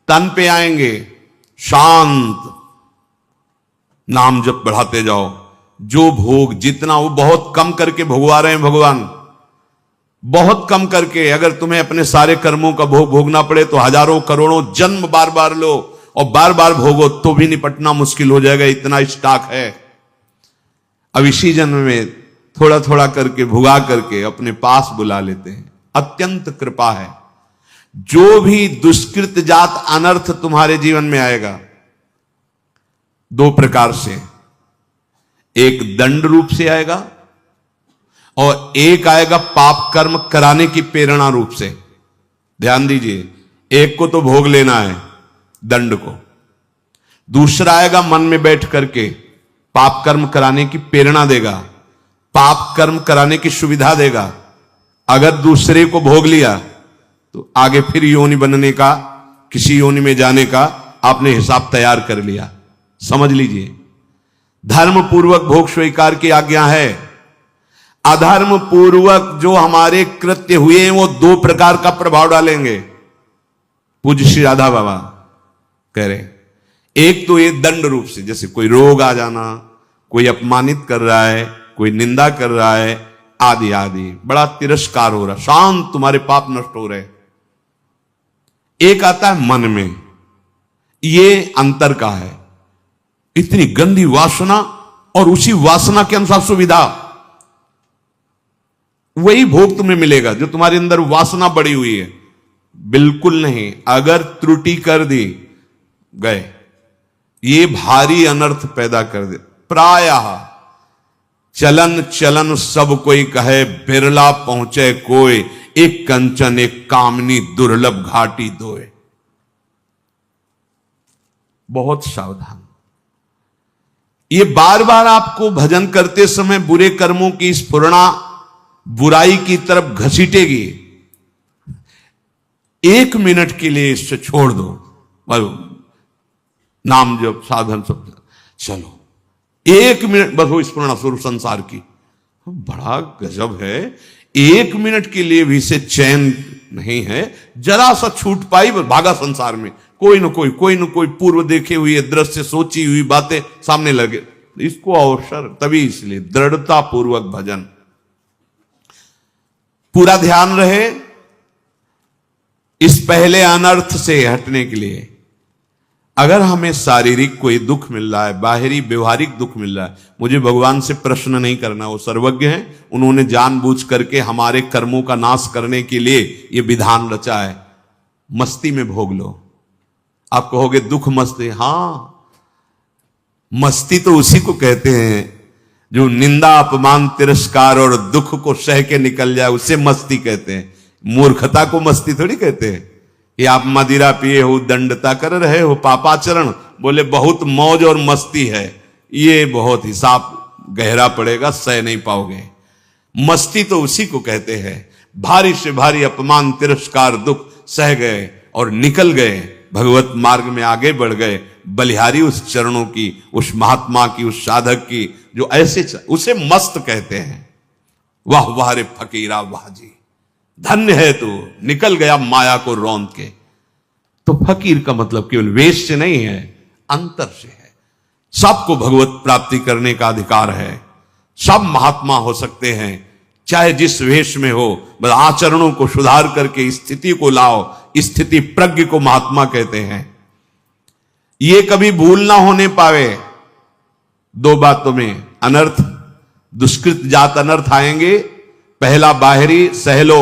तन पे आएंगे, शांत नाम जप बढ़ाते जाओ। जो भोग जितना, वो बहुत कम करके भोगवा रहे हैं भगवान, बहुत कम करके। अगर तुम्हें अपने सारे कर्मों का भोग भोगना पड़े तो हजारों करोड़ों जन्म बार बार लो और बार बार भोगो तो भी निपटना मुश्किल हो जाएगा, इतना स्टॉक है। अब इसी जन्म में थोड़ा थोड़ा करके भुगा करके अपने पास बुला लेते हैं। अत्यंत कृपा है। जो भी दुष्कृत जात अनर्थ तुम्हारे जीवन में आएगा, 2 प्रकार से, एक दंड रूप से आएगा और एक आएगा पाप कर्म कराने की प्रेरणा रूप से। ध्यान दीजिए, एक को तो भोग लेना है दंड को, दूसरा आएगा मन में बैठ करके पाप कर्म कराने की प्रेरणा देगा, पाप कर्म कराने की सुविधा देगा। अगर दूसरे को भोग लिया तो आगे फिर योनि बनने का, किसी योनि में जाने का आपने हिसाब तैयार कर लिया। समझ लीजिए, धर्म पूर्वक भोग स्वीकार की आज्ञा है। अधर्म पूर्वक जो हमारे कृत्य हुए हैं वो 2 प्रकार का प्रभाव डालेंगे। पूज्य श्री राधा बाबा कह रहे, एक तो ये दंड रूप से, जैसे कोई रोग आ जाना, कोई अपमानित कर रहा है, कोई निंदा कर रहा है, आदि आदि, बड़ा तिरस्कार हो रहा, शांत तुम्हारे पाप नष्ट हो रहे। एक आता है मन में, ये अंतर का है, इतनी गंदी वासना और उसी वासना के अनुसार सुविधा, वही भोग तुम्हें मिलेगा जो तुम्हारे अंदर वासना बढ़ी हुई है। बिल्कुल नहीं, अगर त्रुटि कर दी गए, ये भारी अनर्थ पैदा कर दे। प्रायः चलन चलन सब कोई कहे, बिरला पहुंचे कोई, एक कंचन एक कामनी दुर्लभ घाटी दोए। बहुत सावधान। ये बार बार आपको भजन करते समय बुरे कर्मों की स्फुरणा बुराई की तरफ घसीटेगी। 1 मिनट के लिए इससे छोड़ दो, नाम जप साधन सब, चलो 1 मिनट बस वो स्फुरणा स्वरूप संसार की, बड़ा गजब है। 1 मिनट के लिए भी इसे चैन नहीं है, जरा सा छूट पाई भागा संसार में, कोई न कोई पूर्व देखे हुए दृश्य, सोची हुई बातें सामने लगे, इसको अवसर। तभी इसलिए दृढ़ता पूर्वक भजन, पूरा ध्यान रहे इस पहले अनर्थ से हटने के लिए। अगर हमें शारीरिक कोई दुख मिल रहा है, बाहरी व्यवहारिक दुख मिल रहा है, मुझे भगवान से प्रश्न नहीं करना, वो सर्वज्ञ हैं, उन्होंने जानबूझ करके हमारे कर्मों का नाश करने के लिए ये विधान रचा है। मस्ती में भोग लो। आप कहोगे दुख मस्ती, हां, मस्ती तो उसी को कहते हैं जो निंदा अपमान तिरस्कार और दुख को सह के निकल जाए, उसे मस्ती कहते हैं। मूर्खता को मस्ती थोड़ी कहते हैं। ये आप मदिरा पिए हो, दंडता कर रहे हो, पापाचरण, बोले बहुत मौज और मस्ती है, ये बहुत हिसाब गहरा पड़ेगा, सह नहीं पाओगे। मस्ती तो उसी को कहते हैं। भारी से भारी अपमान तिरस्कार दुख सह गए और निकल गए, भगवत मार्ग में आगे बढ़ गए, बलिहारी उस चरणों की, उस महात्मा की, उस साधक की, जो ऐसे उसे मस्त कहते हैं। वाह वाह रे फकीरा वाह जी, धन्य है तू, निकल गया माया को रौंद के। तो फकीर का मतलब केवल वेश से नहीं है, अंतर से है। सबको भगवत प्राप्ति करने का अधिकार है, सब महात्मा हो सकते हैं, चाहे जिस वेश में हो, बस आचरणों को सुधार करके स्थिति को लाओ। स्थिति प्रज्ञ को महात्मा कहते हैं। ये कभी भूल ना होने पावे। 2 बातों में अनर्थ, दुष्कृत जात अनर्थ आएंगे। पहला बाहरी सह लो,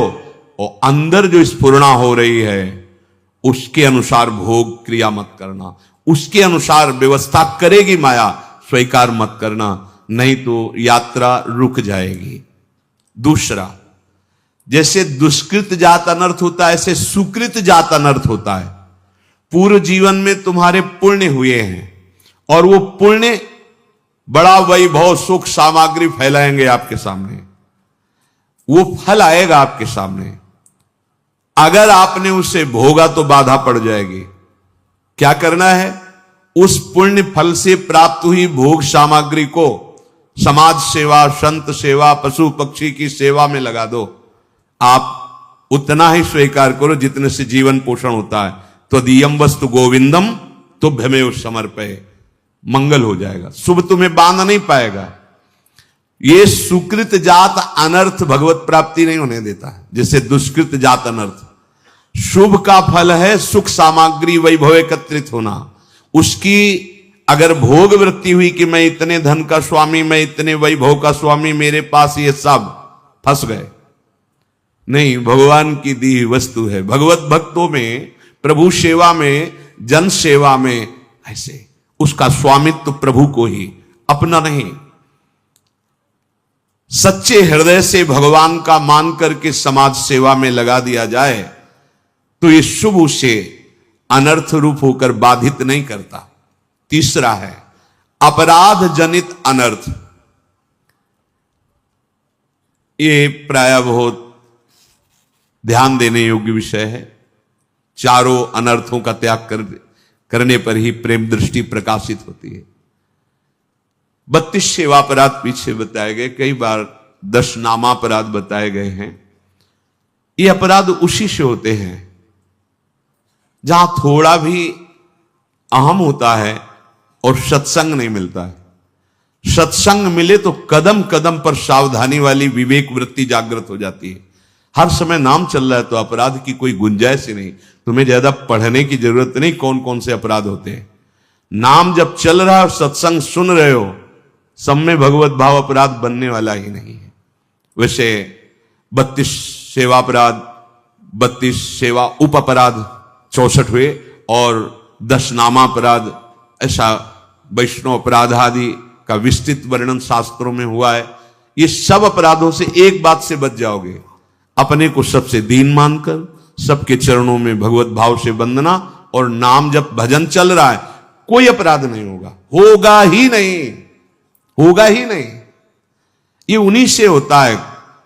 और अंदर जो स्फुरणा हो रही है उसके अनुसार भोग क्रिया मत करना, उसके अनुसार व्यवस्था करेगी माया, स्वीकार मत करना। नहीं तो यात्रा रुक जाएगी। दूसरा, जैसे दुष्कृत जात अनर्थ होता है, ऐसे सुकृत जात अनर्थ होता है। पूर्व जीवन में तुम्हारे पुण्य हुए हैं और वो पुण्य बड़ा वैभव सुख सामग्री फैलाएंगे आपके सामने, वो फल आएगा आपके सामने। अगर आपने उसे भोगा तो बाधा पड़ जाएगी। क्या करना है? उस पुण्य फल से प्राप्त हुई भोग सामग्री को समाज सेवा, संत सेवा, पशु पक्षी की सेवा में लगा दो। आप उतना ही स्वीकार करो जितने से जीवन पोषण होता है। त्वदीयम वस्तु गोविंदम तुभ्यमेव समर्पये, मंगल हो जाएगा, शुभ तुम्हें बांध नहीं पाएगा। ये सुकृत जात अनर्थ भगवत प्राप्ति नहीं होने देता है, जैसे दुष्कृत जात अनर्थ। शुभ का फल है सुख सामग्री वैभव एकत्रित होना। उसकी अगर भोग वृत्ति हुई कि मैं इतने धन का स्वामी, मैं इतने वैभव का स्वामी, मेरे पास ये सब, फंस गए। नहीं, भगवान की दी हुई वस्तु है। भगवत भक्तों में, प्रभु सेवा में, जन सेवा में ऐसे उसका स्वामित्व प्रभु को ही, अपना नहीं। सच्चे हृदय से भगवान का मान करके समाज सेवा में लगा दिया जाए तो ये शुभ उसे अनर्थ रूप होकर बाधित नहीं करता। तीसरा है अपराध जनित अनर्थ। ये प्राय बहुत ध्यान देने योग्य विषय है। चारों अनर्थों का त्याग करने पर ही प्रेम दृष्टि प्रकाशित होती है। 32 सेवा अपराध पीछे बताए गए, कई बार 10 नामापराध बताए गए हैं। ये अपराध उसी से होते हैं जहां थोड़ा भी अहम होता है और सत्संग नहीं मिलता है। सत्संग मिले तो कदम कदम पर सावधानी वाली विवेक वृत्ति जागृत हो जाती है। हर समय नाम चल रहा है तो अपराध की कोई गुंजाइश ही नहीं। तुम्हें ज्यादा पढ़ने की जरूरत नहीं कौन कौन से अपराध होते हैं। नाम जब चल रहा है और सत्संग सुन रहे हो, सब में भगवत भाव अपराध बनने वाला ही नहीं है। वैसे 32 सेवा अपराध, 32 सेवा उप अपराध 64 हुए और 10 नामापराध, ऐसा वैष्णव अपराध आदि का विस्तृत वर्णन शास्त्रों में हुआ है। ये सब अपराधों से एक बात से बच जाओगे, अपने को सबसे दीन मानकर सबके चरणों में भगवत भाव से वंदना, और नाम जब भजन चल रहा है कोई अपराध नहीं होगा, होगा ही नहीं, होगा ही नहीं। ये उन्हीं से होता है।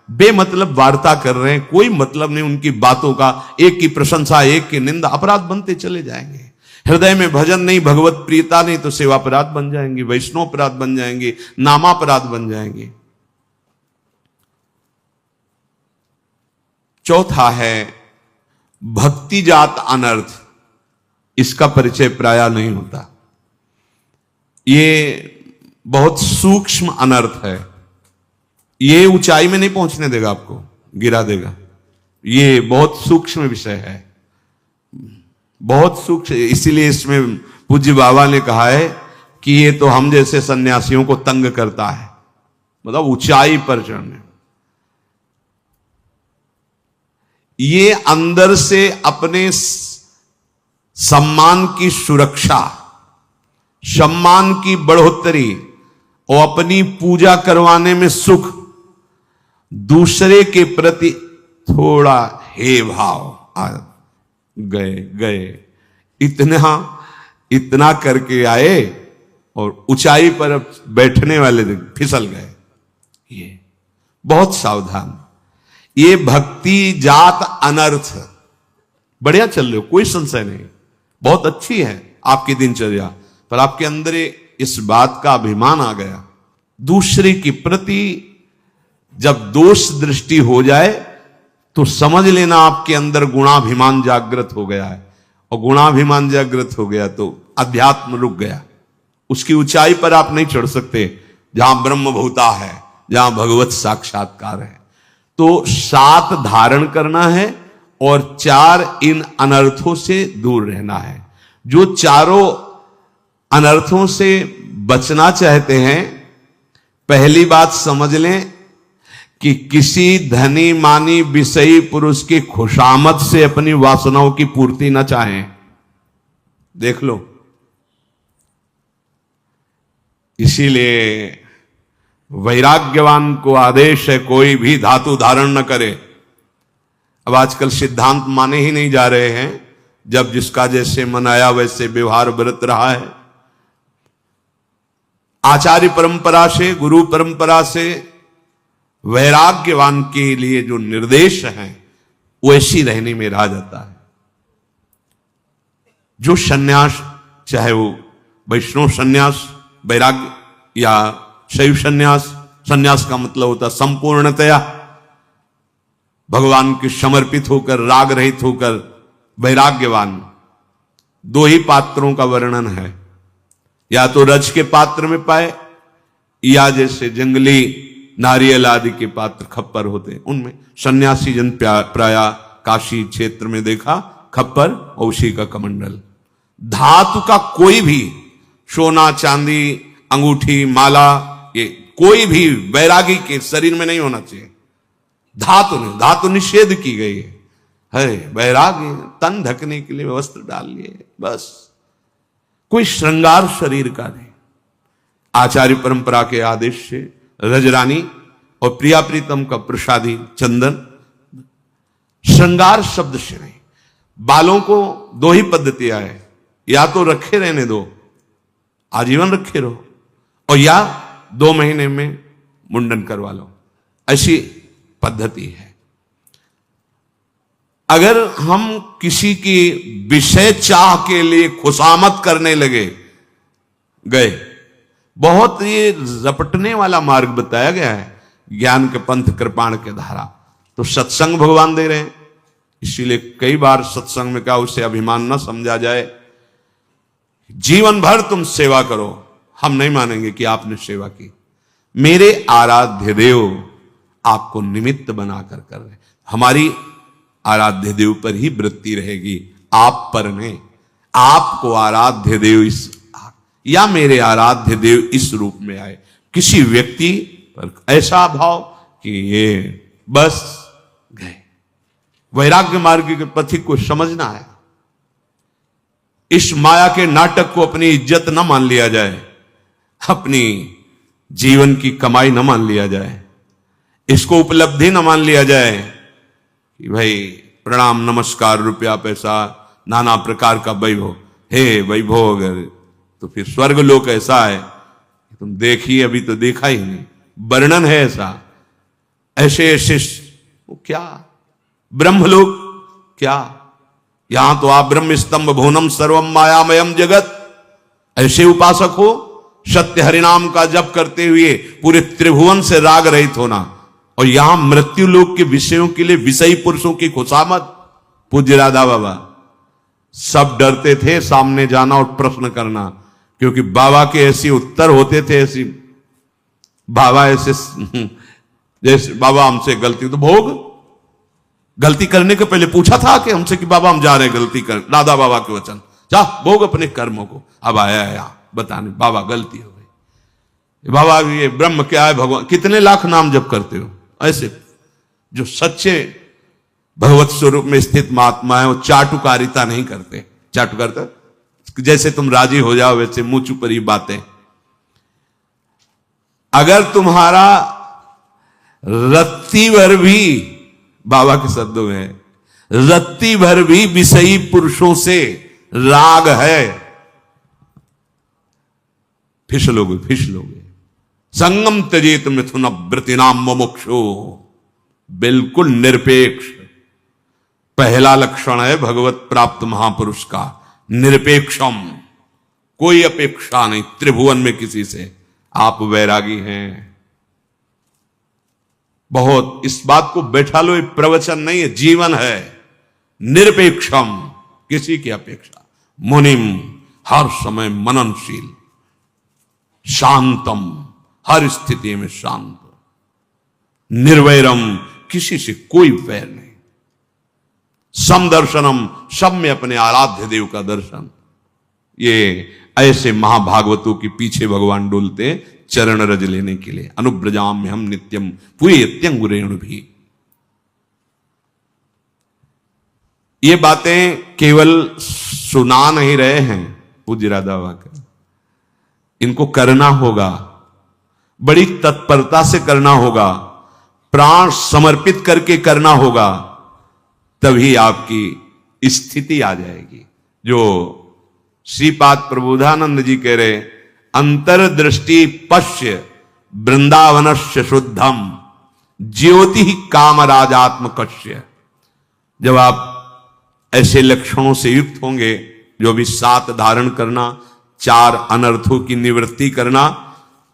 बेमतलब वार्ता कर रहे हैं, कोई मतलब नहीं उनकी बातों का, एक की प्रशंसा एक की निंदा, अपराध बनते चले जाएंगे। हृदय में भजन नहीं, भगवत प्रियता नहीं तो सेवा अपराध बन जाएंगे, वैष्णव अपराध बन जाएंगे, नामापराध बन जाएंगे। चौथा है भक्ति जात अनर्थ। इसका परिचय प्राय नहीं होता। ये बहुत सूक्ष्म अनर्थ है। ये ऊंचाई में नहीं पहुंचने देगा, आपको गिरा देगा। ये बहुत सूक्ष्म विषय है, बहुत सूक्ष्म। इसीलिए इसमें पूज्य बाबा ने कहा है कि ये तो हम जैसे सन्यासियों को तंग करता है, मतलब ऊंचाई पर चढ़ने। ये अंदर से अपने सम्मान की सुरक्षा, सम्मान की बढ़ोतरी और अपनी पूजा करवाने में सुख, दूसरे के प्रति थोड़ा हे भाव गए इतना करके आए और ऊंचाई पर बैठने वाले फिसल गए। ये बहुत सावधान। ये भक्ति जात अनर्थ। बढ़िया चल रहे हो, कोई संशय नहीं, बहुत अच्छी है आपकी दिनचर्या, पर आपके अंदर इस बात का अभिमान आ गया। दूसरे के प्रति जब दोष दृष्टि हो जाए तो समझ लेना आपके अंदर गुणाभिमान जागृत हो गया है, और गुणाभिमान जागृत हो गया तो अध्यात्म रुक गया। उसकी ऊंचाई पर आप नहीं चढ़ सकते जहां ब्रह्मभूता है, जहां भगवत साक्षात्कार है। तो 7 धारण करना है और 4 इन अनर्थों से दूर रहना है। जो चारों अनर्थों से बचना चाहते हैं, पहली बात समझ लें कि किसी धनी मानी विषयी पुरुष की खुशामद से अपनी वासनाओं की पूर्ति न चाहें। देख लो, इसीलिए वैराग्यवान को आदेश है कोई भी धातु धारण न करे। अब आजकल सिद्धांत माने ही नहीं जा रहे हैं, जब जिसका जैसे मन आया वैसे व्यवहार बरत रहा है। आचार्य परंपरा से, गुरु परंपरा से वैराग्यवान के लिए जो निर्देश हैं वैसी रहने में रहा जाता है। जो सन्यास, चाहे वो वैष्णव सन्यास वैराग्य या शैव सन्यास, सन्यास का मतलब होता संपूर्णतया भगवान के समर्पित होकर, राग रहित होकर वैराग्यवान। दो ही पात्रों का वर्णन है, या तो रज के पात्र में पाए, या जैसे जंगली नारियल आदि के पात्र खप्पर होते, उनमें सन्यासी जन प्राय काशी क्षेत्र में देखा खप्पर और उसी का कमंडल। धातु का कोई भी सोना, चांदी, अंगूठी, माला, ये कोई भी वैरागी के शरीर में नहीं होना चाहिए। धातु नहीं, धातु निषेध की गई है। वैरागी तन ढकने के लिए वस्त्र डाल लिए बस, कोई श्रृंगार शरीर का नहीं। आचार्य परंपरा के आदेश से रजरानी और प्रिया प्रीतम का प्रसादी चंदन, श्रृंगार शब्द से नहीं। बालों को दो ही पद्धतियां है, या तो रखे रहने दो, आजीवन रखे रहो, और या 2 महीने में मुंडन करवा लो, ऐसी पद्धति है। अगर हम किसी की विषय चाह के लिए खुशामद करने गए, बहुत ये रपटने वाला मार्ग बताया गया है, ज्ञान के पंथ कृपाण के धारा। तो सत्संग भगवान दे रहे हैं, इसीलिए कई बार सत्संग में क्या उसे अभिमान न समझा जाए। जीवन भर तुम सेवा करो, हम नहीं मानेंगे कि आपने सेवा की। मेरे आराध्य देव आपको निमित्त बनाकर कर रहे, हमारी आराध्य देव पर ही वृत्ति रहेगी, आप पर नहीं। आपको आराध्य देव इस, या मेरे आराध्य देव इस रूप में आए। किसी व्यक्ति पर ऐसा भाव कि ये बस गए। वैराग्य मार्ग के पथिक को समझना है। इस माया के नाटक को अपनी इज्जत न मान लिया जाए, अपनी जीवन की कमाई न मान लिया जाए, इसको उपलब्धि न मान लिया जाए कि भाई प्रणाम नमस्कार रुपया पैसा नाना प्रकार का वैभव। हे वैभव अगर तो फिर स्वर्ग लोक ऐसा है तुम देखिए, अभी तो देखा ही नहीं, वर्णन है ऐसा। ऐसे ऐसे क्या ब्रह्मलोक, क्या यहां तो आप ब्रह्म स्तंभ भुवनम सर्वम मायामयम जगत, ऐसे उपासक हो। सत्य हरिनाम का जप करते हुए पूरे त्रिभुवन से राग रहित होना, और यहां मृत्यु लोक के विषयों के लिए विषयी पुरुषों की खुशामद। पूज्य राधा बाबा सब डरते थे सामने जाना और प्रश्न करना, क्योंकि बाबा के ऐसे उत्तर होते थे, ऐसी बाबा ऐसे जैसे बाबा हमसे गलती तो भोग, गलती करने के पहले पूछा था कि हमसे कि बाबा हम जा रहे हैं गलती कर, राधा बाबा के वचन, जा भोग अपने कर्मों को। अब आया बताने बाबा गलती हो गई। बाबा ये ब्रह्म क्या है, भगवान कितने लाख नाम जप करते हो। ऐसे जो सच्चे भगवत स्वरूप में स्थित महात्मा है वो चाटुकारिता नहीं करते। चाटुकारिता जैसे तुम राजी हो जाओ वैसे मुंह चुपरी बातें। अगर तुम्हारा रत्ती भर भी, बाबा के शब्दों में, रत्ती भर भी विषयी पुरुषों से राग है, फिसलोगे। संगम त्यजेत मिथुन वृत्तिनाम मुमुक्षु, बिल्कुल निरपेक्ष। पहला लक्षण है भगवत प्राप्त महापुरुष का, निरपेक्षम, कोई अपेक्षा नहीं त्रिभुवन में किसी से। आप वैरागी हैं। बहुत इस बात को बैठा लो, ये प्रवचन नहीं है, जीवन है। निरपेक्षम, किसी की अपेक्षा। मुनिम, हर समय मननशील। शांतम, हर स्थिति में शांत। निर्वैरम, किसी से कोई वैर नहीं। समदर्शनम, सब में अपने आराध्य देव का दर्शन। ये ऐसे महाभागवतों के पीछे भगवान डोलते चरण रज लेने के लिए। अनुब्रजाम में हम नित्यम पुयत्यंगुरेण भी। ये बातें केवल सुना नहीं रहे हैं पूज्य राधा बाबा, इनको करना होगा। बड़ी तत्परता से करना होगा, प्राण समर्पित करके करना होगा, तभी आपकी स्थिति आ जाएगी। जो श्रीपाद प्रबोधानंद जी कह रहे, अंतर्दृष्टि पश्य वृंदावनस्य शुद्धम ज्योति कामराजात्मकस्य। जब आप ऐसे लक्षणों से युक्त होंगे, जो भी 7 धारण करना, 4 अनर्थों की निवृत्ति करना,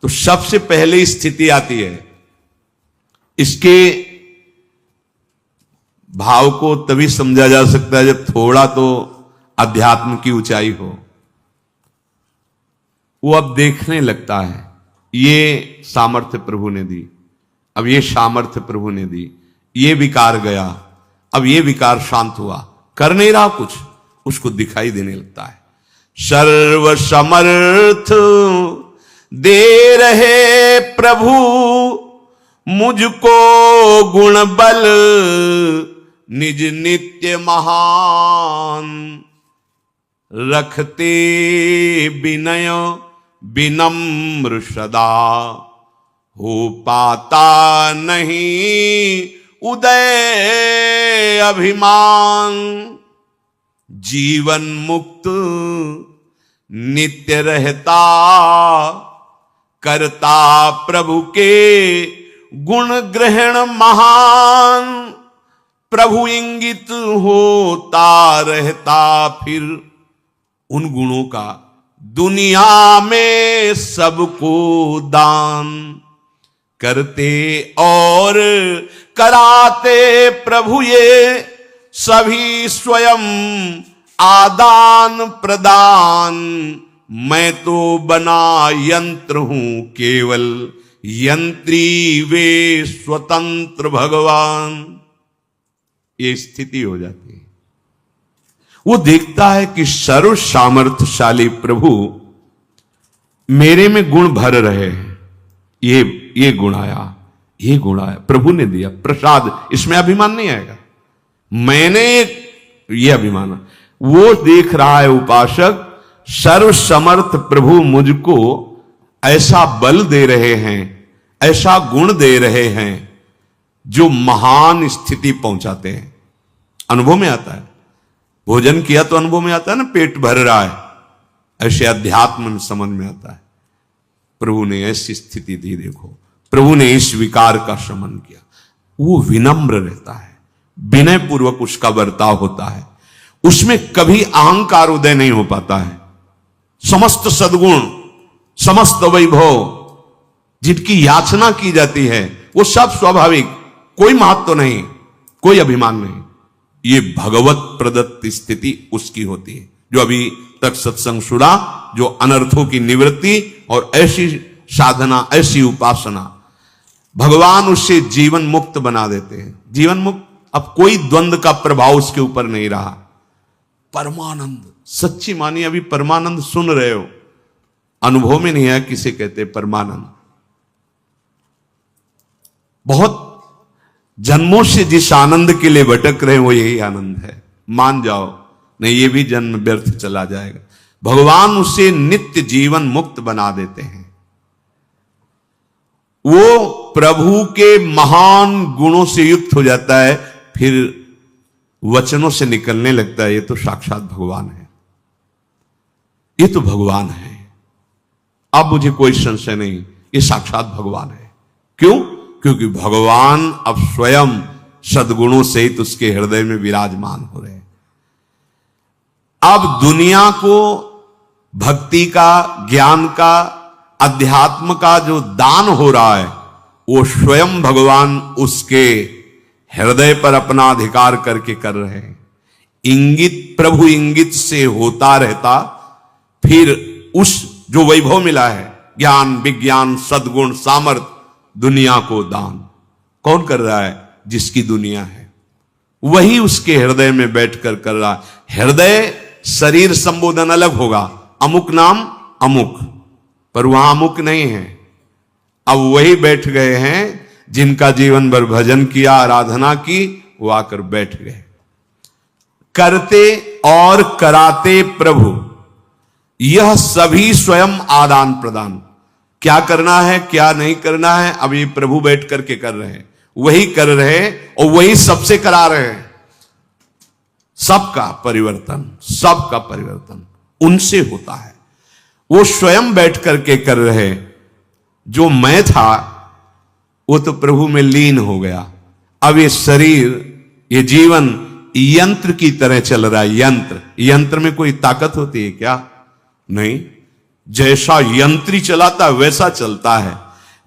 तो सबसे पहले स्थिति आती है। इसके भाव को तभी समझा जा सकता है जब थोड़ा तो अध्यात्म की ऊंचाई हो। वो अब देखने लगता है, ये सामर्थ्य प्रभु ने दी, अब ये सामर्थ्य प्रभु ने दी, ये विकार गया, अब ये विकार शांत हुआ, कर नहीं रहा कुछ, उसको दिखाई देने लगता है। सर्व समर्थ दे रहे प्रभु मुझको गुण बल निज नित्य महान, रखते विनय विनम्र सदा, हो पाता नहीं उदय अभिमान, जीवन मुक्त नित्य रहता, करता प्रभु के गुण ग्रहण महान, प्रभु इंगित होता रहता फिर उन गुणों का दुनिया में सबको दान, करते और कराते प्रभु ये सभी स्वयं आदान प्रदान, मैं तो बना यंत्र हूं केवल, यंत्री वे स्वतंत्र भगवान। ये स्थिति हो जाती है। वो देखता है कि सर्व सामर्थ्यशाली प्रभु मेरे में गुण भर रहे हैं, ये गुण आया, ये गुण आया, प्रभु ने दिया प्रसाद, इसमें अभिमान नहीं आएगा, मैंने ये अभिमान। वो देख रहा है उपासक, सर्व समर्थ प्रभु मुझको ऐसा बल दे रहे हैं, ऐसा गुण दे रहे हैं, जो महान स्थिति पहुंचाते हैं। अनुभव में आता है, भोजन किया तो अनुभव में आता है ना, पेट भर रहा है, ऐसे अध्यात्म में समझ में आता है। प्रभु ने ऐसी स्थिति दी, देखो प्रभु ने इस विकार का शमन किया। वो विनम्र रहता है, विनय पूर्वक उसका बर्ताव होता है, उसमें कभी अहंकार उदय नहीं हो पाता है। समस्त सद्गुण, समस्त वैभव जिनकी याचना की जाती है, वो सब स्वाभाविक, कोई महत्व नहीं, कोई अभिमान नहीं। ये भगवत प्रदत्त स्थिति उसकी होती है। जो अभी तक सत्संग सुना, जो अनर्थों की निवृत्ति और ऐसी साधना, ऐसी उपासना, भगवान उससे जीवन मुक्त बना देते हैं। जीवन मुक्त, अब कोई द्वंद्व का प्रभाव उसके ऊपर नहीं रहा। परमानंद, सच्ची मानिए, अभी परमानंद सुन रहे हो, अनुभव में नहीं है, किसे कहते परमानंद। बहुत जन्मों से जिस आनंद के लिए भटक रहे हैं, वो यही आनंद है, मान जाओ, नहीं ये भी जन्म व्यर्थ चला जाएगा। भगवान उसे नित्य जीवन मुक्त बना देते हैं। वो प्रभु के महान गुणों से युक्त हो जाता है, फिर वचनों से निकलने लगता है, ये तो साक्षात भगवान है, ये तो भगवान है। अब मुझे कोई संशय नहीं, ये साक्षात भगवान है। क्यों? क्योंकि भगवान अब स्वयं सद्गुणों सहित उसके हृदय में विराजमान हो रहे हैं। अब दुनिया को भक्ति का, ज्ञान का, अध्यात्म का जो दान हो रहा है, वो स्वयं भगवान उसके हृदय पर अपना अधिकार करके कर रहे हैं। इंगित, प्रभु इंगित से होता रहता, फिर उस जो वैभव मिला है, ज्ञान, विज्ञान, सद्गुण, सामर्थ्य, दुनिया को दान कौन कर रहा है? जिसकी दुनिया है, वही उसके हृदय में बैठकर कर रहा है। हृदय शरीर संबोधन अलग होगा, अमुक नाम अमुक, पर वहां अमुक नहीं है। अब वही बैठ गए हैं जिनका जीवन भर भजन किया, आराधना की, वो आकर बैठ गए। करते और कराते प्रभु, यह सभी स्वयं आदान प्रदान। क्या करना है क्या नहीं करना है, अब ये प्रभु बैठ करके कर रहे हैं, वही कर रहे हैं और वही सबसे करा रहे हैं। सबका परिवर्तन उनसे होता है। वो स्वयं बैठ करके कर रहे, जो मैं था वो तो प्रभु में लीन हो गया। अब ये शरीर, ये जीवन यंत्र की तरह चल रहा है। यंत्र में कोई ताकत होती है क्या? नहीं। जैसा यंत्री चलाता है वैसा चलता है।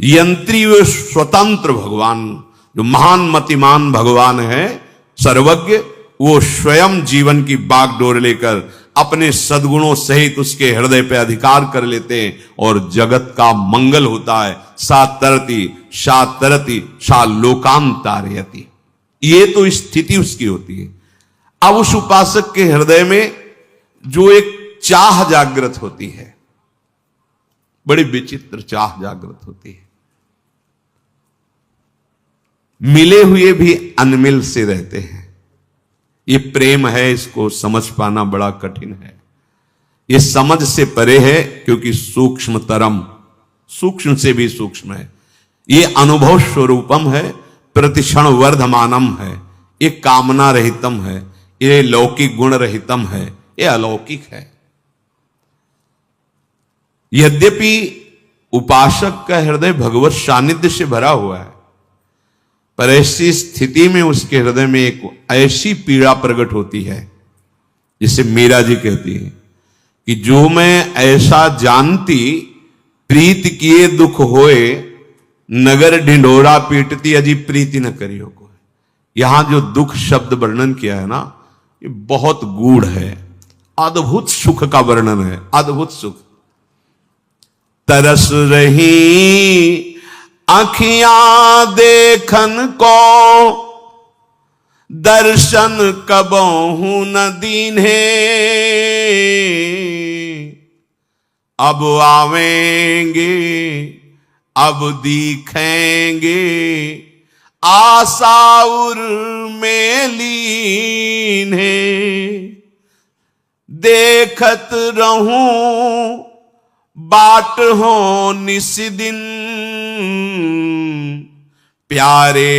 यंत्री वे स्वतंत्र भगवान, जो महान मतिमान भगवान है, सर्वज्ञ, वो स्वयं जीवन की बागडोर लेकर अपने सद्गुणों सहित उसके हृदय पे अधिकार कर लेते हैं और जगत का मंगल होता है। सा तरति सा लोकांतारयति, ये तो स्थिति उसकी होती है। अब उस उपासक के हृदय में जो एक चाह जागृत होती है, बड़ी विचित्र चाह जागृत होती है। मिले हुए भी अनमिल से रहते हैं। ये प्रेम है, इसको समझ पाना बड़ा कठिन है। ये समझ से परे है, क्योंकि सूक्ष्म से भी सूक्ष्म है। ये अनुभव स्वरूपम है, प्रतिक्षण वर्धमानम है, ये कामना रहितम है, ये लौकिक गुण रहितम है, ये अलौकिक है। यद्यपि उपासक का हृदय भगवत सानिध्य से भरा हुआ है, पर ऐसी स्थिति में उसके हृदय में एक ऐसी पीड़ा प्रकट होती है, जिसे मीरा जी कहती है कि जो मैं ऐसा जानती, प्रीत किए दुख होए, नगर ढिंढोरा पीटती अजी प्रीति न करियो को। यहां जो दुख शब्द वर्णन किया है ना, ये बहुत गूढ़ है, अद्भुत सुख का वर्णन है, अद्भुत सुख। तरस रही आँखियां देखन को, दर्शन कबहू न दीन्हे, अब आवेंगे अब दिखेंगे, आशा उर में लीन है। देखत रहूं बाट हो निस दिन, प्यारे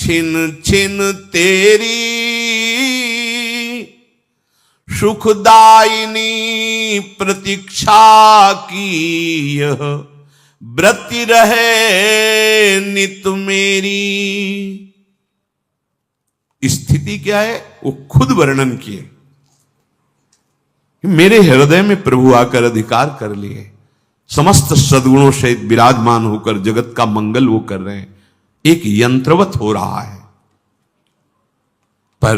छिन छिन तेरी, सुखदायिनी प्रतीक्षा की यह व्रति रहे नित मेरी। स्थिति क्या है वो खुद वर्णन किए। मेरे हृदय में प्रभु आकर अधिकार कर लिए, समस्त सद्गुणों सहित विराजमान होकर जगत का मंगल वो कर रहे हैं। एक यंत्रवत हो रहा है, पर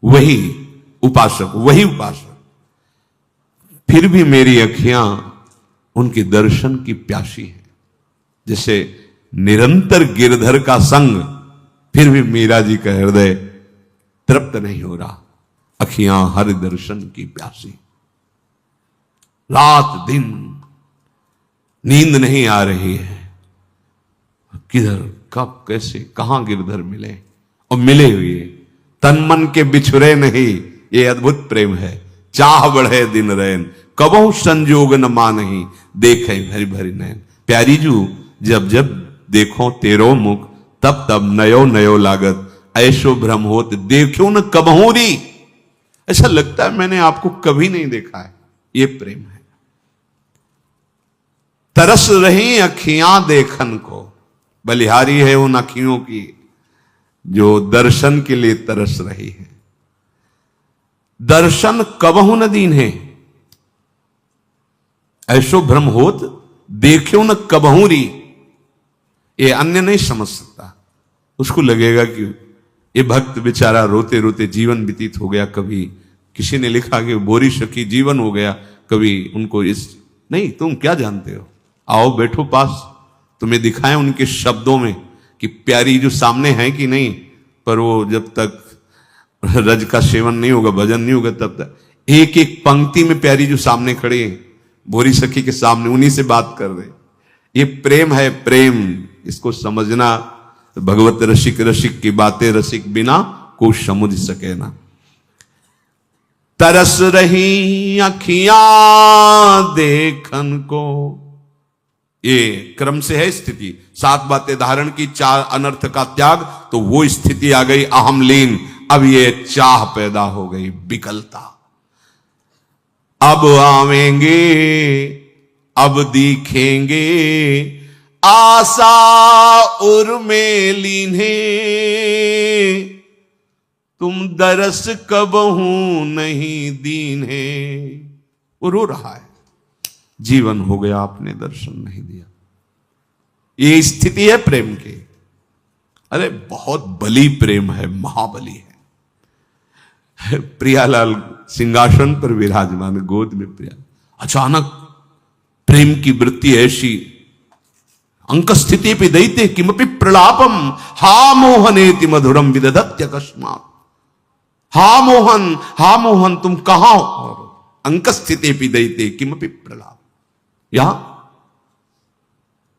वही उपासक फिर भी मेरी अखियां उनके दर्शन की प्यासी है। जैसे निरंतर गिरधर का संग, फिर भी मीरा जी का हृदय तृप्त नहीं हो रहा। अखियां हर दर्शन की प्यासी, रात दिन नींद नहीं आ रही है। किधर कब कैसे कहां गिरधर मिले, और मिले हुए तन मन के बिछुरे नहीं। ये अद्भुत प्रेम है। चाह बढ़े दिन रैन, कबहू संजोग न मानही, देखे भरी भरी नैन। प्यारी जू जब जब देखो तेरो मुख, तब तब नयो नयो लागत, ऐसो भ्रम होत देखो न कबहू री। ऐसा लगता है मैंने आपको कभी नहीं देखा है। ये प्रेम है। तरस रही अखियां देखन को, बलिहारी है उन अखियों की जो दर्शन के लिए तरस रही है। दर्शन कबहू न दीन है, ऐसो भ्रम होत देखो न कबहू री। ये अन्य नहीं समझ सकता। उसको लगेगा कि ये भक्त बेचारा रोते रोते जीवन व्यतीत हो गया। कभी किसी ने लिखा कि बोरी सखी जीवन हो गया, कभी उनको इस नहीं। तुम क्या जानते हो, आओ बैठो पास, तुम्हें दिखाएं उनके शब्दों में कि प्यारी जो सामने है कि नहीं। पर वो जब तक रज का सेवन नहीं होगा, भजन नहीं होगा, तब तक एक एक पंक्ति में प्यारी जो सामने खड़े हैं, भोरी सखी के सामने, उन्हीं से बात कर रहे। ये प्रेम है। प्रेम इसको समझना, भगवत रसिक की बातें रसिक बिना को समझ सके ना। तरस रही अखियां देखन को, ये क्रम से है स्थिति। 7 बातें धारण की, 4 अनर्थ का त्याग, तो वो स्थिति आ गई अहम लीन। अब ये चाह पैदा हो गई, विकलता। अब आवेंगे, अब दिखेंगे, आशा उर्मे लीन्हे, तुम दरस कबहू नहीं दीन्हे। वो रो रहा है, जीवन हो गया, आपने दर्शन नहीं दिया। ये स्थिति है प्रेम की। अरे बहुत बली प्रेम है, महाबली है। प्रियालाल सिंहासन पर विराजमान, गोद में प्रिया, अचानक प्रेम की वृत्ति ऐसी, अंक स्थिति पे दैते किमपि प्रलापम, हा मोहनेति मधुरम विदधत्य अकस्मात्। हा मोहन तुम कहां हो? अंक स्थिति पे दैते किमपि प्रलाप। यहां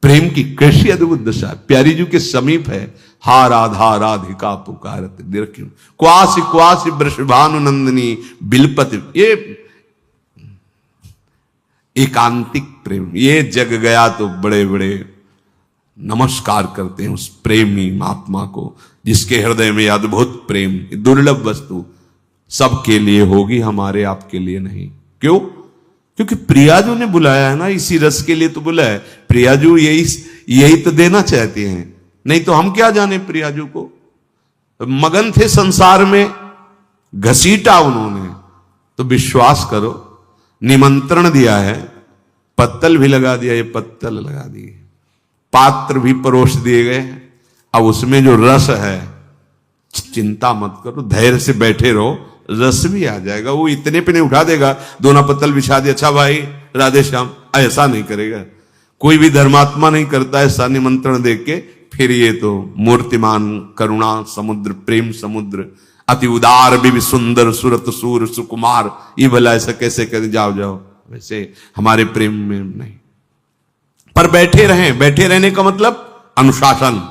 प्रेम की कैसी अद्भुत दशा, प्यारी जी के समीप है। हा राधा राधिका पुकारत निरखिम, क्वासी क्वासी वृषभानु नंदिनी बिलपति। ये एकांतिक प्रेम, ये जग गया तो बड़े बड़े नमस्कार करते हैं उस प्रेमी महात्मा को, जिसके हृदय में अद्भुत प्रेम, दुर्लभ वस्तु सबके लिए होगी, हमारे आपके लिए नहीं। क्यों? क्योंकि प्रियाजू ने बुलाया है ना, इसी रस के लिए तो बुलाया है। प्रियाजू यही तो देना चाहते हैं, नहीं तो हम क्या जाने प्रियाजू को। मगन थे संसार में, घसीटा उन्होंने, तो विश्वास करो निमंत्रण दिया है, पत्तल भी लगा दिया, ये पत्तल लगा दिए, पात्र भी परोस दिए गए। अब उसमें जो रस है, चिंता मत करो, धैर्य से बैठे रहो, रस भी आ जाएगा। वो इतने पे नहीं उठा देगा, दोनों पत्तल बिछा दिया, अच्छा भाई राधे श्याम, ऐसा नहीं करेगा। कोई भी धर्मात्मा नहीं करता ऐसा निमंत्रण देख के। फिर ये तो मूर्तिमान करुणा समुद्र, प्रेम समुद्र, अति उदार भी सुंदर सुरत सूर सुकुमार, ये भला ऐसा कैसे कर, जाओ जाओ। वैसे हमारे प्रेम में नहीं, पर बैठे रहें। बैठे रहने का मतलब अनुशासन,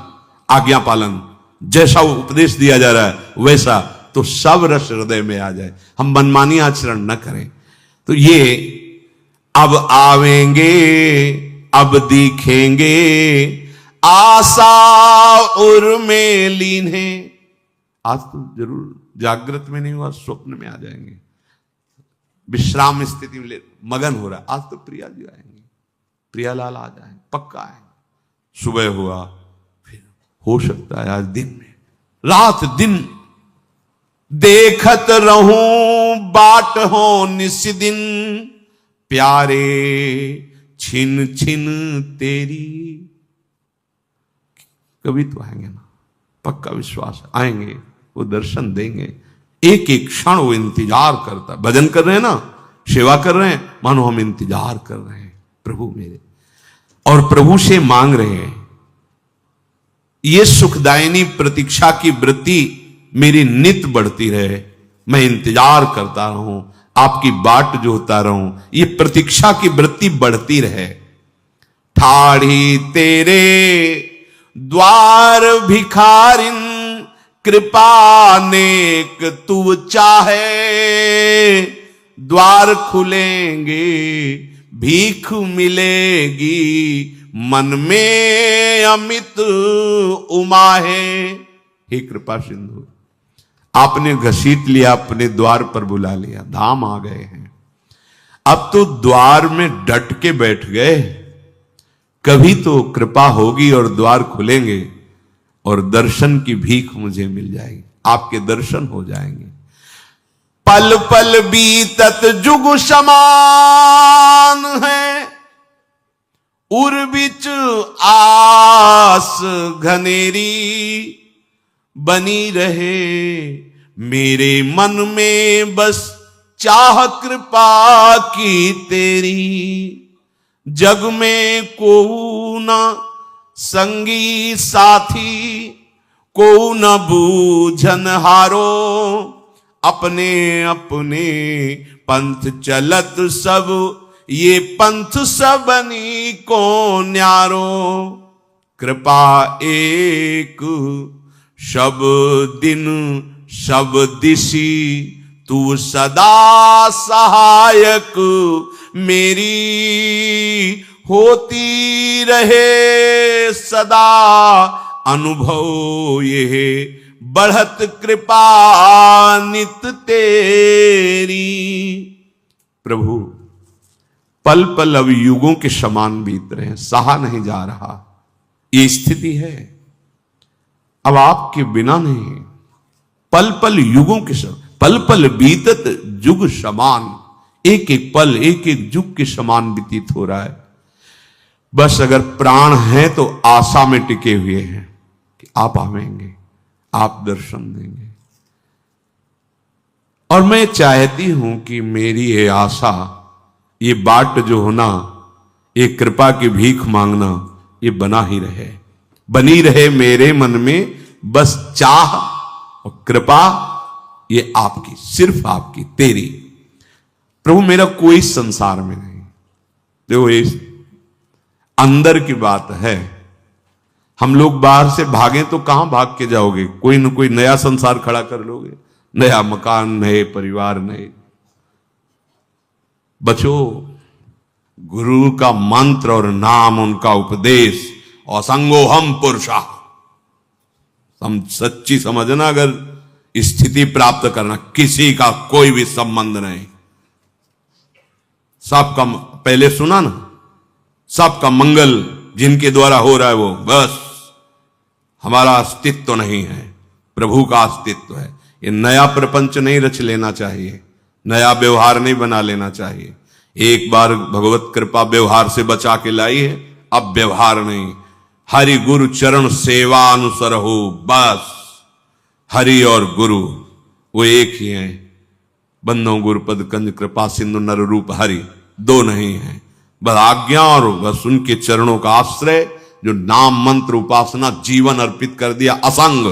आज्ञा पालन, जैसा उपदेश दिया जा रहा है वैसा, तो सब रस हृदय में आ जाए, हम मनमानी आचरण न करें। तो ये अब आवेंगे, अब दिखेंगे, आशा उर्मे लीन्हे। आज तो जरूर जागृत में नहीं हुआ, स्वप्न में आ जाएंगे, विश्राम स्थिति में मगन हो रहा है। आज तो प्रिया जी आएंगे, प्रियालाल आ जाएंगे, पक्का आएंगे। सुबह हुआ, फिर हो सकता है आज दिन में, रात दिन देखत रहूं बाट हो निस दिन, प्यारे छिन छिन तेरी। कभी तो आएंगे ना, पक्का विश्वास आएंगे, वो दर्शन देंगे। एक एक क्षण वो इंतजार करता है। भजन कर रहे हैं ना, सेवा कर रहे हैं, मानो हम इंतजार कर रहे हैं प्रभु मेरे, और प्रभु से मांग रहे हैं। ये सुखदायिनी प्रतीक्षा की वृत्ति मेरी नित बढ़ती रहे, मैं इंतजार करता रहूं, आपकी बाट जोहता रहूं, ये प्रतीक्षा की वृत्ति बढ़ती रहे। ठाढ़ी तेरे द्वार भिखारिन, कृपा नेक तू चाहे, द्वार खुलेंगे भीख मिलेगी, मन में अमित उमा है। हे कृपा सिंधु, आपने घसीट लिया, अपने द्वार पर बुला लिया, धाम आ गए हैं, अब तो द्वार में डट के बैठ गए। कभी तो कृपा होगी और द्वार खुलेंगे और दर्शन की भीख मुझे मिल जाएगी, आपके दर्शन हो जाएंगे। पल पल बीतत जुग समान है, उर बिच आस घनेरी, बनी रहे मेरे मन में बस चाह कृपा की तेरी। जग में को न संगी साथी, को न बूझन हारो, अपने अपने पंथ चलत सब, ये पंथ सबनी को न्यारो। कृपा एक शब दिन शब दिशी, तू सदा सहायक मेरी, होती रहे सदा अनुभव ये, बढ़त कृपा नित तेरी। प्रभु पल पल अब युगों के समान बीत रहे हैं, सहा नहीं जा रहा, ये स्थिति है। अब आपके बिना नहीं, पल पल युगों के समान, पल पल बीतत जुग समान, एक एक पल एक एक जुग के समान व्यतीत हो रहा है। बस अगर प्राण है तो आशा में टिके हुए हैं कि आप आवेंगे, आप दर्शन देंगे। और मैं चाहती हूं कि मेरी ये आशा, ये बाट जो होना, ये कृपा की भीख मांगना, ये बना ही रहे, बनी रहे मेरे मन में। बस चाह और कृपा ये आपकी, सिर्फ आपकी, तेरी। प्रभु मेरा कोई संसार में नहीं। देखो ये अंदर की बात है। हम लोग बाहर से भागें तो कहां भाग के जाओगे? कोई न कोई नया संसार खड़ा कर लोगे, नया मकान, नए परिवार, नए। बचो, गुरु का मंत्र और नाम, उनका उपदेश, असंगोहम पुरुषा, हम सच्ची समझना। अगर स्थिति प्राप्त करना, किसी का कोई भी संबंध नहीं, सबका, पहले सुना ना, सबका मंगल जिनके द्वारा हो रहा है वो, बस हमारा अस्तित्व तो नहीं है, प्रभु का अस्तित्व है। ये नया प्रपंच नहीं रच लेना चाहिए, नया व्यवहार नहीं बना लेना चाहिए। एक बार भगवत कृपा व्यवहार से बचा के लाई है, अब व्यवहार नहीं। हरि गुरु चरण सेवा अनुसर हो, बस हरि और गुरु वो एक ही हैं। बंदो गुरुपद कंज कृपा सिंधु नर रूप हरि, दो नहीं है। बस आज्ञा और बस उनके चरणों का आश्रय, जो नाम मंत्र उपासना जीवन अर्पित कर दिया, असंग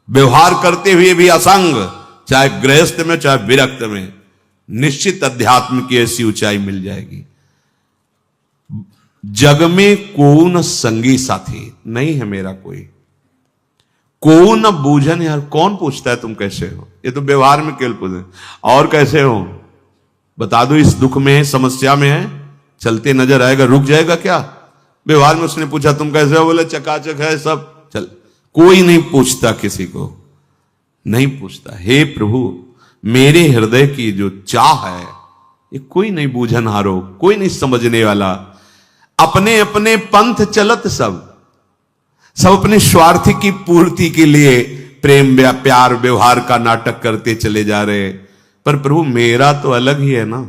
व्यवहार करते हुए भी असंग, चाहे गृहस्थ में चाहे विरक्त में, निश्चित अध्यात्म की ऐसी ऊंचाई मिल जाएगी। जग में कौन संगी साथी नहीं है मेरा, कौन बूझन। यार कौन पूछता है तुम कैसे हो? ये तो व्यवहार में केवल पूछे, और कैसे हो बता दो, इस दुख में है, समस्या में है, चलते नजर आएगा, रुक जाएगा क्या? व्यवहार में उसने पूछा तुम कैसे हो, बोले चकाचक है सब, चल। कोई नहीं पूछता, किसी को नहीं पूछता। हे प्रभु, मेरे हृदय की जो चाह है, ये कोई नहीं बूझनहारो, कोई नहीं समझने वाला। अपने अपने पंथ चलत सब अपने स्वार्थ की पूर्ति के लिए प्रेम प्यार व्यवहार का नाटक करते चले जा रहे। पर प्रभु मेरा तो अलग ही है ना,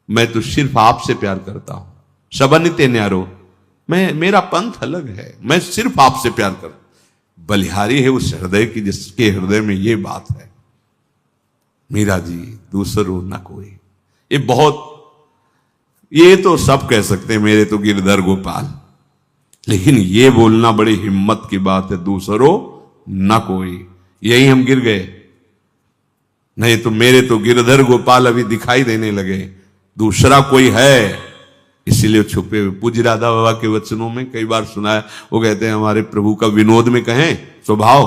मैं तो सिर्फ आपसे प्यार करता हूं, सबनिते न्यारो, मेरा पंथ अलग है, मैं सिर्फ आपसे प्यार कर। बलिहारी है उस हृदय की जिसके हृदय में ये बात है, मीरा जी दूसरो न कोई। ये बहुत, ये तो सब कह सकते हैं, मेरे तो गिरधर गोपाल, लेकिन ये बोलना बड़ी हिम्मत की बात है, दूसरो न कोई। यही हम गिर गए, नहीं तो मेरे तो गिरधर गोपाल अभी दिखाई देने लगे, दूसरा कोई है, इसीलिए छुपे हुए। पूज्य राधा बाबा के वचनों में कई बार सुना है, वो कहते हैं हमारे प्रभु का विनोद में कहें स्वभाव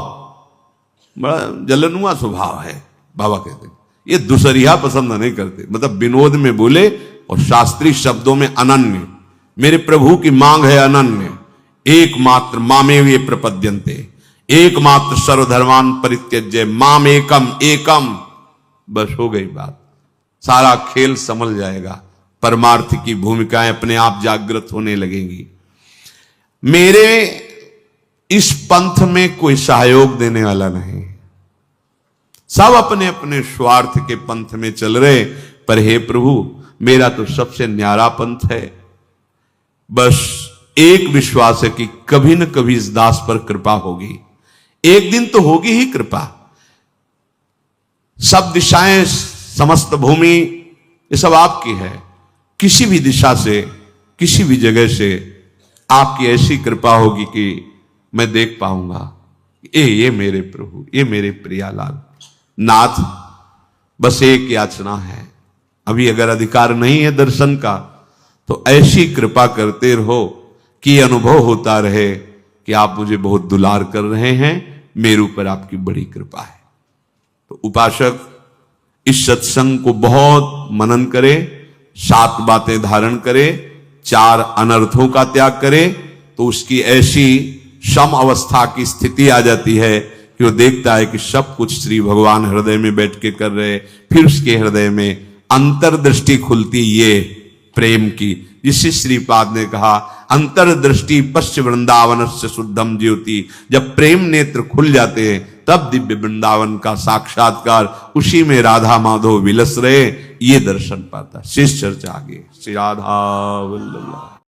बड़ा जलनुआ स्वभाव है। बाबा कहते हैं ये दूसरिया पसंद नहीं करते, मतलब विनोद में बोले और शास्त्रीय शब्दों में अनन्य। मेरे प्रभु की मांग है अनन्य, एकमात्र मामेव ये प्रपद्यन्ते, एकमात्र सर्वधर्मान परित्यज्य माम एकम एकम। बस हो गई बात, सारा खेल समझ जाएगा, परमार्थ की भूमिकाएं अपने आप जागृत होने लगेंगी। मेरे इस पंथ में कोई सहयोग देने वाला नहीं, सब अपने अपने स्वार्थ के पंथ में चल रहे। पर हे प्रभु, मेरा तो सबसे न्यारा पंथ है। बस एक विश्वास है कि कभी न कभी इस दास पर कृपा होगी, एक दिन तो होगी ही कृपा। सब दिशाएं, समस्त भूमि ये सब आपकी है। किसी भी दिशा से, किसी भी जगह से आपकी ऐसी कृपा होगी कि मैं देख पाऊंगा ये मेरे प्रभु, ये मेरे प्रियालाल नाथ। बस एक याचना है, अभी अगर अधिकार नहीं है दर्शन का, तो ऐसी कृपा करते रहो कि अनुभव होता रहे कि आप मुझे बहुत दुलार कर रहे हैं, मेरे ऊपर आपकी बड़ी कृपा है। तो उपासक इस सत्संग को बहुत मनन करे, 7 बातें धारण करे, चार अनर्थों का त्याग करे तो उसकी ऐसी सम अवस्था की स्थिति आ जाती है कि वो देखता है कि सब कुछ श्री भगवान हृदय में बैठ के कर रहे। फिर उसके हृदय में अंतर्दृष्टि खुलती ये प्रेम की, जिसे श्रीपाद ने कहा अंतर्दृष्टि पश्च वृंदावन से शुद्धम ज्योति। जब प्रेम नेत्र खुल जाते हैं तब दिव्य वृंदावन का साक्षात्कार, उसी में राधा माधव विलस रहे, ये दर्शन पाता। शेष चर्चा आगे। श्री राधा वल्लभ।